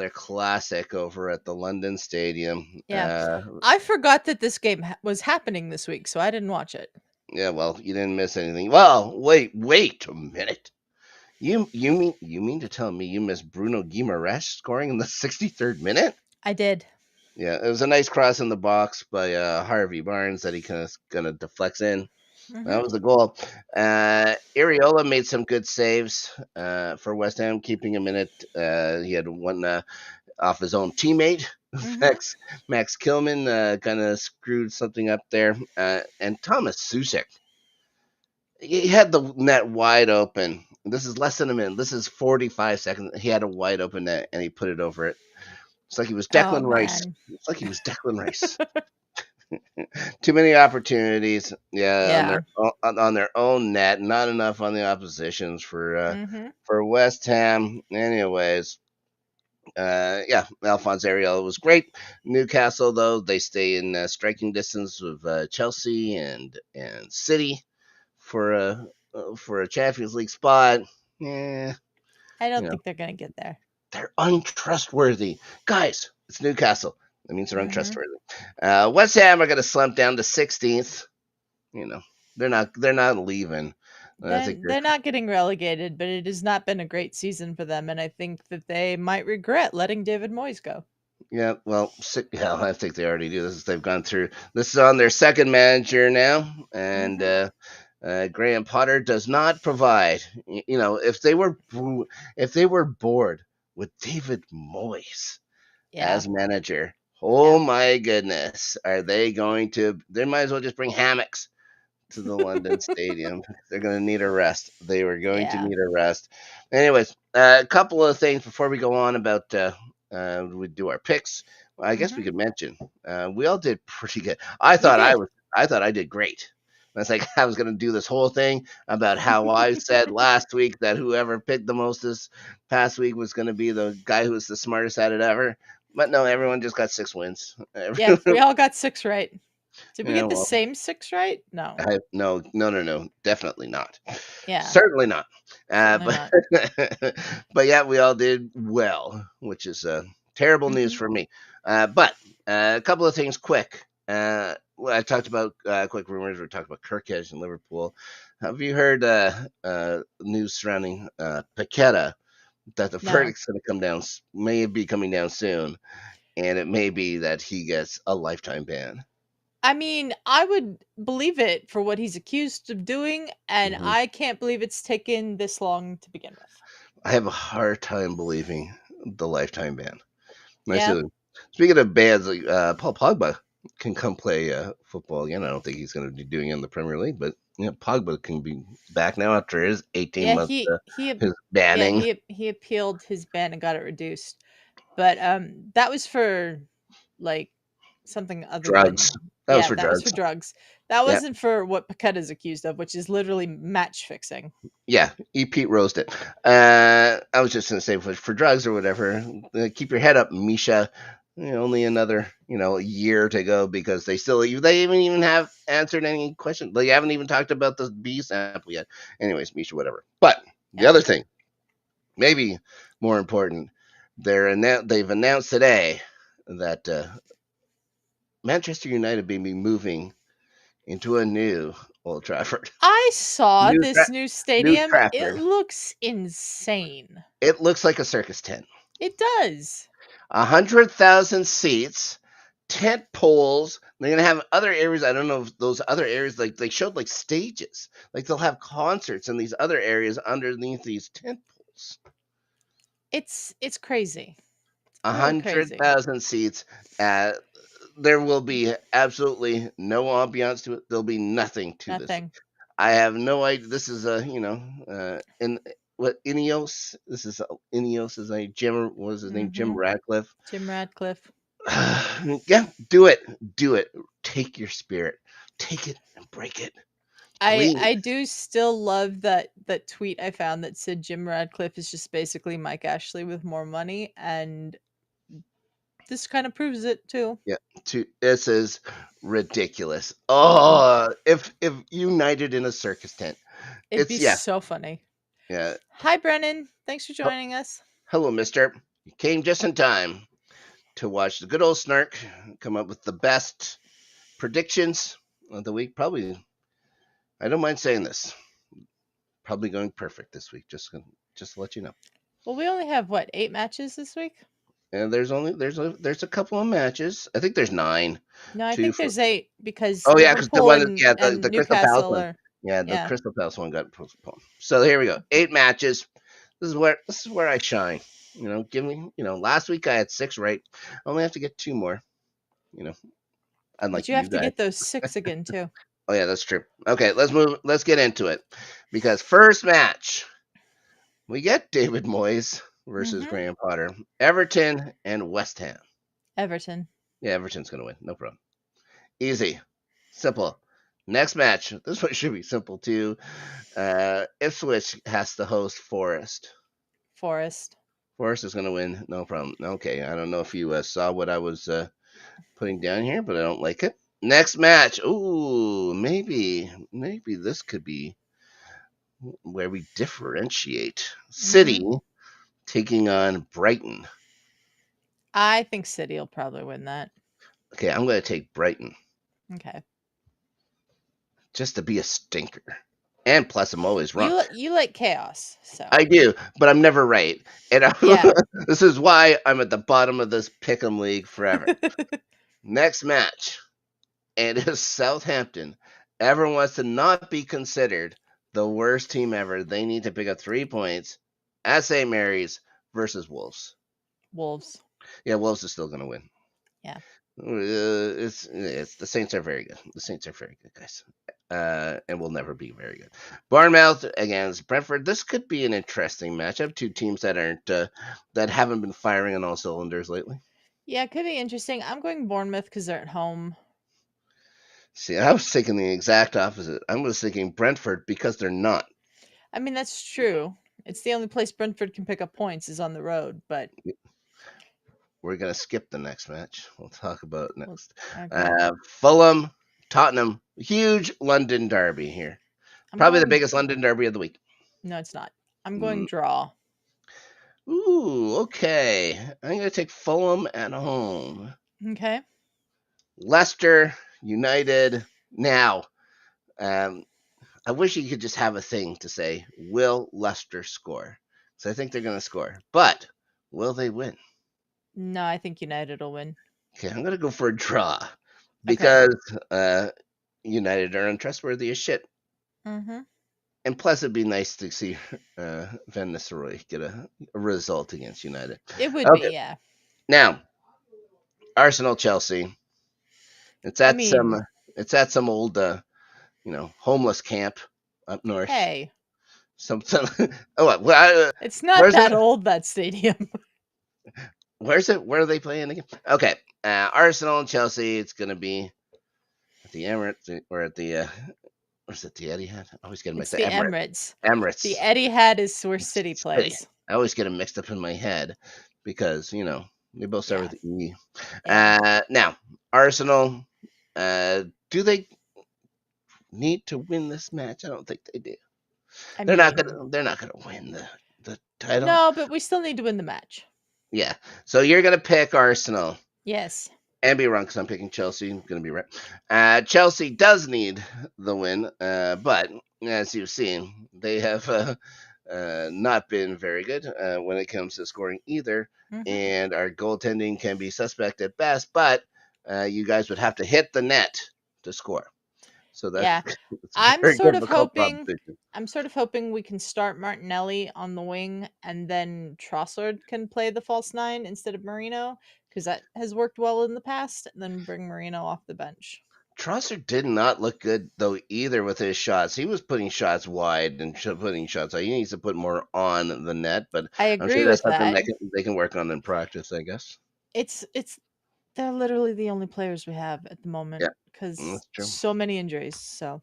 [SPEAKER 2] classic over at the London Stadium.
[SPEAKER 1] Yeah. I forgot that this game was happening this week, so I didn't watch it.
[SPEAKER 2] Yeah, well, you didn't miss anything. Well, wait a minute. You mean to tell me you missed Bruno Guimaraes scoring in the 63rd minute?
[SPEAKER 1] I did.
[SPEAKER 2] Yeah, it was a nice cross in the box by Harvey Barnes that he kind of deflects in.
[SPEAKER 1] Mm-hmm.
[SPEAKER 2] That was the goal. Areola made some good saves for West Ham, keeping him in it. He had one off his own teammate.
[SPEAKER 1] Mhm.
[SPEAKER 2] Max Kilman kind of screwed something up there, and Thomas Susek, he had the net wide open. This is less than a minute. This is 45 seconds. He had a wide open net and he put it over it. It's like he was
[SPEAKER 1] Oh
[SPEAKER 2] Declan Rice.
[SPEAKER 1] man.
[SPEAKER 2] It's like he was Declan Rice. Too many opportunities, yeah,
[SPEAKER 1] Yeah.
[SPEAKER 2] on their own net. Not enough on the oppositions
[SPEAKER 1] Mhm.
[SPEAKER 2] for West Ham. Anyways, yeah, Alphonse Ariel was great. Newcastle, though, they stay in striking distance of Chelsea and City for a Champions League spot. Yeah,
[SPEAKER 1] I
[SPEAKER 2] you
[SPEAKER 1] don't
[SPEAKER 2] know,
[SPEAKER 1] think they're gonna get there.
[SPEAKER 2] they're untrustworthy, guys. It's Newcastle. That means they're
[SPEAKER 1] Mhm.
[SPEAKER 2] untrustworthy. West Ham are going to slump down to 16th. You know, they're not leaving. I think
[SPEAKER 1] They're not getting relegated, but it has not been a great season for them, and I think that they might regret letting David Moyes go.
[SPEAKER 2] yeah. Well, yeah, I think they already do. They've gone through. This is on their second manager now, and
[SPEAKER 1] Mhm.
[SPEAKER 2] Graham Potter does not provide. If they were bored with David Moyes
[SPEAKER 1] Yeah.
[SPEAKER 2] as manager,
[SPEAKER 1] Yeah.
[SPEAKER 2] oh my goodness, are they going to? They might as well just bring hammocks to the London Stadium. They're going to need a rest. They were going to
[SPEAKER 1] Yeah.
[SPEAKER 2] need a rest. Anyways, a couple of things before we go on about we do our picks. Well, I guess we
[SPEAKER 1] Mhm.
[SPEAKER 2] could mention we all did pretty good.
[SPEAKER 1] We did.
[SPEAKER 2] I thought I did great. That's like I was going to do this whole thing about how I said last week that whoever picked the most this past week was going to be the guy who was the smartest at it ever. But no, everyone just got 6 wins.
[SPEAKER 1] Yeah, we all got 6 right. Did we
[SPEAKER 2] Yeah,
[SPEAKER 1] get the
[SPEAKER 2] well,
[SPEAKER 1] same 6 right? No.
[SPEAKER 2] no, definitely not.
[SPEAKER 1] Yeah,
[SPEAKER 2] Certainly not.
[SPEAKER 1] certainly
[SPEAKER 2] But
[SPEAKER 1] not.
[SPEAKER 2] but yeah, we all did well, which is terrible news
[SPEAKER 1] Mhm.
[SPEAKER 2] for me. But a couple of things quick. Well, I talked about quick rumors. We talked about Kirkhead and Liverpool. Have you heard news surrounding Paqueta that the
[SPEAKER 1] No.
[SPEAKER 2] verdict's going to come down? May be coming down soon, and it may be that he gets a lifetime ban.
[SPEAKER 1] I mean, I would believe it for what he's accused of doing, and
[SPEAKER 2] Mhm.
[SPEAKER 1] I can't believe it's taken this long to begin with.
[SPEAKER 2] I have a hard time believing the lifetime ban. Nice
[SPEAKER 1] Yeah.
[SPEAKER 2] feeling. Speaking of bans, like Paul Pogba can come play football again. I don't think he's going to be doing it in the Premier League, but Pogba can be back now after his 18
[SPEAKER 1] Yeah,
[SPEAKER 2] month his banning.
[SPEAKER 1] he appealed his ban and got it reduced. But that was for like something other
[SPEAKER 2] Drugs.
[SPEAKER 1] than
[SPEAKER 2] That was
[SPEAKER 1] yeah,
[SPEAKER 2] for
[SPEAKER 1] that was for
[SPEAKER 2] drugs.
[SPEAKER 1] drugs. That
[SPEAKER 2] Yeah,
[SPEAKER 1] wasn't for what Paqueta's accused of, which is literally match fixing.
[SPEAKER 2] yeah. He Pete Rosed it. I was just going to say for drugs or whatever. Keep your head up, Misha. Only another year to go because they even have answered any questions. They haven't even talked about the B sample yet. Anyways, Misha, whatever. But the
[SPEAKER 1] Yeah.
[SPEAKER 2] other thing, maybe more important, they've announced today that Manchester United may be moving into a new Old Trafford.
[SPEAKER 1] I saw
[SPEAKER 2] New,
[SPEAKER 1] this
[SPEAKER 2] tra-
[SPEAKER 1] new
[SPEAKER 2] new
[SPEAKER 1] stadium. It
[SPEAKER 2] Trafford.
[SPEAKER 1] looks insane.
[SPEAKER 2] It looks like a circus tent.
[SPEAKER 1] It does.
[SPEAKER 2] 100,000 seats, tent poles. They're gonna have other areas. I don't know if those other areas like they showed like stages. Like they'll have concerts in these other areas underneath these tent poles.
[SPEAKER 1] It's crazy. It's
[SPEAKER 2] A
[SPEAKER 1] really
[SPEAKER 2] hundred
[SPEAKER 1] crazy.
[SPEAKER 2] thousand seats. Uh, there will be absolutely no ambiance to it. There'll be nothing to this.
[SPEAKER 1] Nothing.
[SPEAKER 2] I have no idea. This is a in what Ineos. This is Ineos is a Jim. What was his name? Jim
[SPEAKER 1] Mhm.
[SPEAKER 2] Radcliffe.
[SPEAKER 1] Jim Radcliffe.
[SPEAKER 2] Yeah, do it. Take your spirit, take it and break it.
[SPEAKER 1] I
[SPEAKER 2] Please.
[SPEAKER 1] do still love that tweet I found that said Jim Radcliffe is just basically Mike Ashley with more money, and this kind of proves it too.
[SPEAKER 2] Yeah, this is ridiculous. Oh, if united in a circus tent,
[SPEAKER 1] It'd be
[SPEAKER 2] it's yeah,
[SPEAKER 1] so funny.
[SPEAKER 2] yeah.
[SPEAKER 1] Hi, Brennan. Thanks for
[SPEAKER 2] Oh,
[SPEAKER 1] joining us.
[SPEAKER 2] hello, Mister. You came just in time to watch the good old Snark come up with the best predictions of the week. Probably, I don't mind saying this. Probably going perfect this week. Just to let you know.
[SPEAKER 1] Well, we only have what 8 matches this week.
[SPEAKER 2] And there's a couple of matches. I think there's 9.
[SPEAKER 1] No, I
[SPEAKER 2] Two
[SPEAKER 1] think
[SPEAKER 2] for
[SPEAKER 1] there's 8 because
[SPEAKER 2] Oh yeah, because the
[SPEAKER 1] Liverpool
[SPEAKER 2] one
[SPEAKER 1] and
[SPEAKER 2] the Crystal Palace
[SPEAKER 1] Newcastle
[SPEAKER 2] one.
[SPEAKER 1] are
[SPEAKER 2] Yeah, the
[SPEAKER 1] yeah.
[SPEAKER 2] Crystal Palace one got postponed. So here we go. 8 matches. This is where I shine. Give me, last week I had 6 right. I only have to get 2 more, you know,
[SPEAKER 1] But
[SPEAKER 2] unlike
[SPEAKER 1] you have
[SPEAKER 2] you
[SPEAKER 1] to
[SPEAKER 2] guys.
[SPEAKER 1] get those 6 again too.
[SPEAKER 2] Oh yeah, that's true. Okay, let's get into it. Because first match, we get David Moyes versus
[SPEAKER 1] Mhm.
[SPEAKER 2] Graham Potter, Everton and West Ham.
[SPEAKER 1] Everton.
[SPEAKER 2] Yeah, Everton's gonna win, no problem. Easy, simple. Next match, this one should be simple too. Ipswich has to host Forest.
[SPEAKER 1] Forest.
[SPEAKER 2] Forest is gonna win, no problem. Okay, I don't know if you saw what I was putting down here, but I don't like it. Next match, ooh, maybe this could be where we differentiate. City
[SPEAKER 1] Mhm.
[SPEAKER 2] taking on Brighton.
[SPEAKER 1] I think City will probably win that.
[SPEAKER 2] Okay, I'm going to take Brighton
[SPEAKER 1] Okay.
[SPEAKER 2] just to be a stinker. And plus, I'm always wrong.
[SPEAKER 1] You like chaos, so
[SPEAKER 2] I do, but I'm never right. And
[SPEAKER 1] yeah.
[SPEAKER 2] this is why I'm at the bottom of this pick'em league forever. Next match, and it is Southampton. Everyone wants to not be considered the worst team ever. They need to pick up 3 points at St. Mary's versus Wolves.
[SPEAKER 1] Wolves.
[SPEAKER 2] Yeah, Wolves is still going to win.
[SPEAKER 1] Yeah.
[SPEAKER 2] It's the Saints are very good. The Saints are very good, guys, and will never be very good. Bournemouth against Brentford. This could be an interesting matchup. 2 teams that aren't that haven't been firing on all cylinders lately.
[SPEAKER 1] Yeah, it could be interesting. I'm going Bournemouth because they're at home.
[SPEAKER 2] See, I was thinking the exact opposite. I was thinking Brentford because they're not.
[SPEAKER 1] I mean, that's true. It's the only place Brentford can pick up points is on the road, but
[SPEAKER 2] We're gonna skip the next match. We'll talk about it
[SPEAKER 1] well,
[SPEAKER 2] next.
[SPEAKER 1] okay.
[SPEAKER 2] Fulham, Tottenham, huge London derby here.
[SPEAKER 1] I'm
[SPEAKER 2] Probably the
[SPEAKER 1] going
[SPEAKER 2] biggest London derby of the week.
[SPEAKER 1] No, it's not. I'm going
[SPEAKER 2] Mm.
[SPEAKER 1] draw.
[SPEAKER 2] Ooh, okay. I'm gonna take Fulham at home.
[SPEAKER 1] Okay.
[SPEAKER 2] Leicester United. Now, um, I wish you could just have a thing to say, will Leicester score? So I think they're going to score. But will they win?
[SPEAKER 1] No, I think United will win.
[SPEAKER 2] Okay, I'm going to go for a draw
[SPEAKER 1] Okay.
[SPEAKER 2] because United are untrustworthy as shit.
[SPEAKER 1] Mm-hmm.
[SPEAKER 2] And plus, it'd be nice to see Van Nistelrooy get a result against United.
[SPEAKER 1] It would be,
[SPEAKER 2] Okay,
[SPEAKER 1] yeah.
[SPEAKER 2] now Arsenal Chelsea. It's
[SPEAKER 1] I
[SPEAKER 2] at some
[SPEAKER 1] mean,
[SPEAKER 2] it's at some old homeless camp up north.
[SPEAKER 1] hey,
[SPEAKER 2] Some well,
[SPEAKER 1] it's not
[SPEAKER 2] where's it?
[SPEAKER 1] that old, that stadium.
[SPEAKER 2] Where's it? Where are they playing again? Okay, Arsenal and Chelsea. It's gonna be at the Emirates or at the what's it? The Etihad. I always get them
[SPEAKER 1] It's
[SPEAKER 2] mixed up.
[SPEAKER 1] the
[SPEAKER 2] Emirates.
[SPEAKER 1] Emirates. The
[SPEAKER 2] Emirates
[SPEAKER 1] Etihad is where City
[SPEAKER 2] City.
[SPEAKER 1] plays.
[SPEAKER 2] I always get them mixed up in my head because they both start
[SPEAKER 1] Yeah.
[SPEAKER 2] with E.
[SPEAKER 1] Yeah.
[SPEAKER 2] Now Arsenal. Do they need to win this match? I don't think they do.
[SPEAKER 1] I
[SPEAKER 2] They're not
[SPEAKER 1] mean,
[SPEAKER 2] gonna. They're not gonna win the title.
[SPEAKER 1] no, but we still need to win the match.
[SPEAKER 2] Yeah. So you're gonna pick Arsenal.
[SPEAKER 1] Yes.
[SPEAKER 2] And be wrong because I'm picking Chelsea. I'm going to be right. Chelsea does need the win, but as you've seen, they have not been very good when it comes to scoring either.
[SPEAKER 1] Mm-hmm.
[SPEAKER 2] And our goaltending can be suspect at best, but you guys would have to hit the net to score. So
[SPEAKER 1] Yeah.
[SPEAKER 2] it's a
[SPEAKER 1] I'm
[SPEAKER 2] very
[SPEAKER 1] sort of
[SPEAKER 2] difficult
[SPEAKER 1] hoping
[SPEAKER 2] proposition.
[SPEAKER 1] I'm sort of hoping we can start Martinelli on the wing and then Trossard can play the false nine instead of Marino because that has worked well in the past. And then bring Marino off the bench.
[SPEAKER 2] Trosser did not look good though either with his shots. He was putting shots wide and putting shots. He needs to put more on the net, but
[SPEAKER 1] I
[SPEAKER 2] I'm sure
[SPEAKER 1] agree
[SPEAKER 2] that's
[SPEAKER 1] with
[SPEAKER 2] something
[SPEAKER 1] that.
[SPEAKER 2] they can work on in practice. I guess.
[SPEAKER 1] It's they're literally the only players we have at the
[SPEAKER 2] Yeah,
[SPEAKER 1] moment because
[SPEAKER 2] that's true.
[SPEAKER 1] so many injuries. So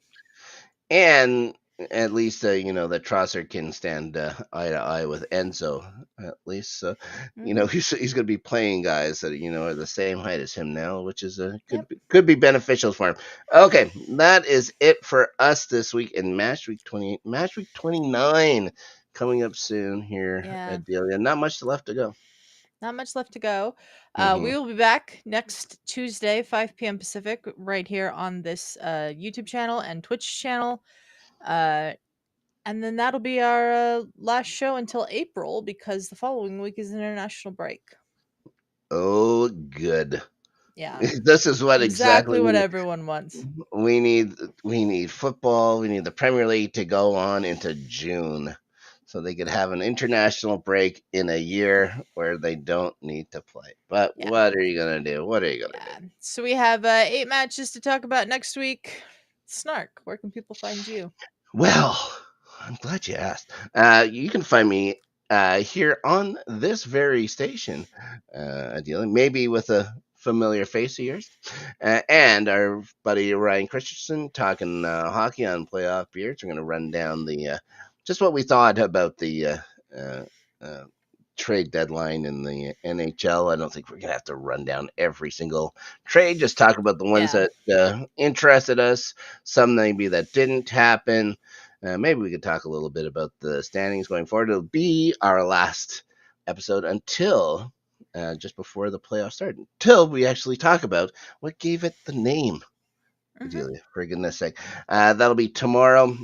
[SPEAKER 2] And at least that Trosser can stand eye to eye with Enzo. At least, so
[SPEAKER 1] hmm
[SPEAKER 2] he's going to be playing guys that are the same height as him now, which is
[SPEAKER 1] yep.
[SPEAKER 2] could be beneficial for him. Okay, that is it for us this week in Match Week 28, Match Week 29 coming up soon here
[SPEAKER 1] Yeah.
[SPEAKER 2] at Delia. Not much left to go.
[SPEAKER 1] Not much left to go.
[SPEAKER 2] Hmm.
[SPEAKER 1] We will be back next Tuesday, 5 p.m. Pacific, right here on this YouTube channel and Twitch channel. Uh, and then that'll be our last show until April because the following week is an international break.
[SPEAKER 2] Oh, good.
[SPEAKER 1] Yeah,
[SPEAKER 2] This is what exactly
[SPEAKER 1] exactly what everyone wants.
[SPEAKER 2] we need. We need football. We need the Premier League to go on into June. so they could have an international break in a year where they don't need to play. But
[SPEAKER 1] Yeah.
[SPEAKER 2] what are you gonna do? What are you gonna
[SPEAKER 1] Yeah.
[SPEAKER 2] do?
[SPEAKER 1] So we have 8 matches to talk about next week. Snark, where can people find you?
[SPEAKER 2] Well, I'm glad you asked. You can find me here on this very station, Adelia, maybe with a familiar face of yours, and our buddy Ryan Christensen talking hockey on playoff beers. We're going to run down the just what we thought about the uh, uh, trade deadline in the NHL. I don't think we're going to have to run down every single trade. Just talk about the ones
[SPEAKER 1] Yeah.
[SPEAKER 2] that interested us, some maybe that didn't happen. Maybe we could talk a little bit about the standings going forward. It'll be our last episode until just before the playoffs start, until we actually talk about what gave it the name.
[SPEAKER 1] Mm-hmm.
[SPEAKER 2] Adelia, for goodness sake. That'll be tomorrow,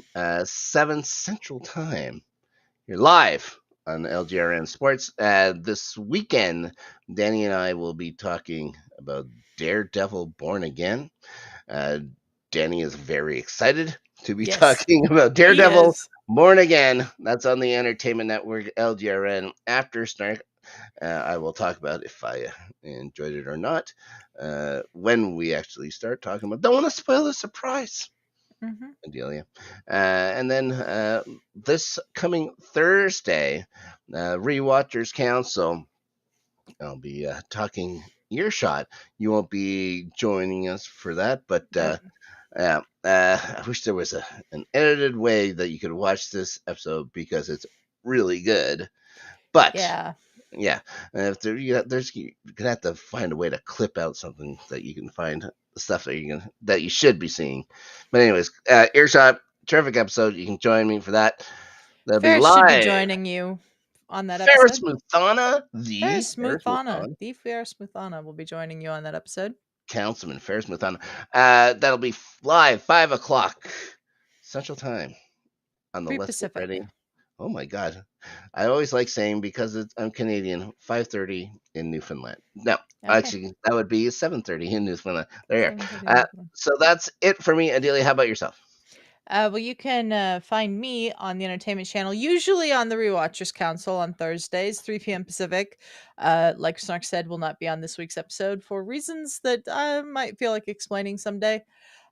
[SPEAKER 2] 7 Central Time. You're live on LGRN Sports. This weekend, Danny and I will be talking about Daredevil Born Again. Uh, Danny is very excited to be
[SPEAKER 1] Yes,
[SPEAKER 2] talking about
[SPEAKER 1] he
[SPEAKER 2] Daredevil
[SPEAKER 1] is.
[SPEAKER 2] Born Again. That's on the Entertainment Network, LGRN. After Snark, I will talk about if I enjoyed it or not when we actually start talking about. Don't want to spoil the surprise.
[SPEAKER 1] Mm-hmm.
[SPEAKER 2] Adelia. And then this coming Thursday, Rewatchers Council, I'll be talking Earshot. You won't be joining us for that, but
[SPEAKER 1] Nope.
[SPEAKER 2] I wish there was an edited way that you could watch this episode because it's really good. But
[SPEAKER 1] Yeah.
[SPEAKER 2] yeah, if there, you're gonna have to find a way to clip out something that you can find the stuff that you should be seeing. But anyways, Earshot, terrific episode. You can join me for that. That'll be
[SPEAKER 1] Ferris should be
[SPEAKER 2] live.
[SPEAKER 1] joining you on that
[SPEAKER 2] Ferris
[SPEAKER 1] episode.
[SPEAKER 2] Muthana, the Ferris Muthana,
[SPEAKER 1] Ferris Muthana will be joining you on that episode.
[SPEAKER 2] Councilman Ferris Muthana. That'll be live 5 o'clock Central Time on the
[SPEAKER 1] 3
[SPEAKER 2] Let's Get
[SPEAKER 1] Pacific.
[SPEAKER 2] Ready. Oh my God. I always like saying because I'm Canadian, 5:30 in Newfoundland. No,
[SPEAKER 1] Okay.
[SPEAKER 2] actually, that would be 7:30 in Newfoundland. There you
[SPEAKER 1] 7:30
[SPEAKER 2] are.
[SPEAKER 1] Newfoundland.
[SPEAKER 2] So that's it for me. Adelia, how about yourself?
[SPEAKER 1] Well, you can find me on the Entertainment Channel, usually on the Rewatchers Council on Thursdays, 3 p.m. Pacific. Like Snark said, will not be on this week's episode for reasons that I might feel like explaining someday.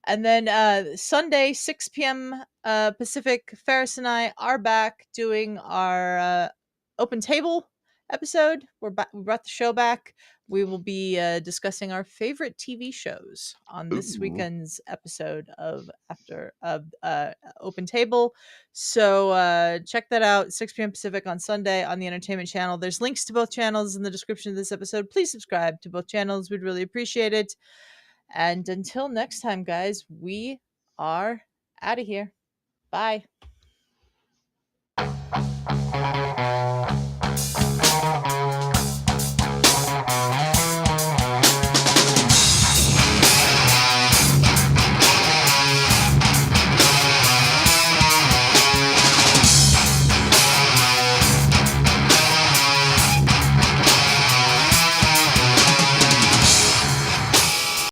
[SPEAKER 1] And then Sunday, 6 p.m. Pacific, Ferris and I are back doing our open table episode. We brought the show back. We will be discussing our favorite TV shows on this
[SPEAKER 2] Ooh.
[SPEAKER 1] weekend's episode of After Open Table. So check that out, 6 p.m. Pacific on Sunday on the Entertainment Channel. There's links to both channels in the description of this episode. Please subscribe to both channels. We'd really appreciate it. And until next time, guys, we are out of here. Bye.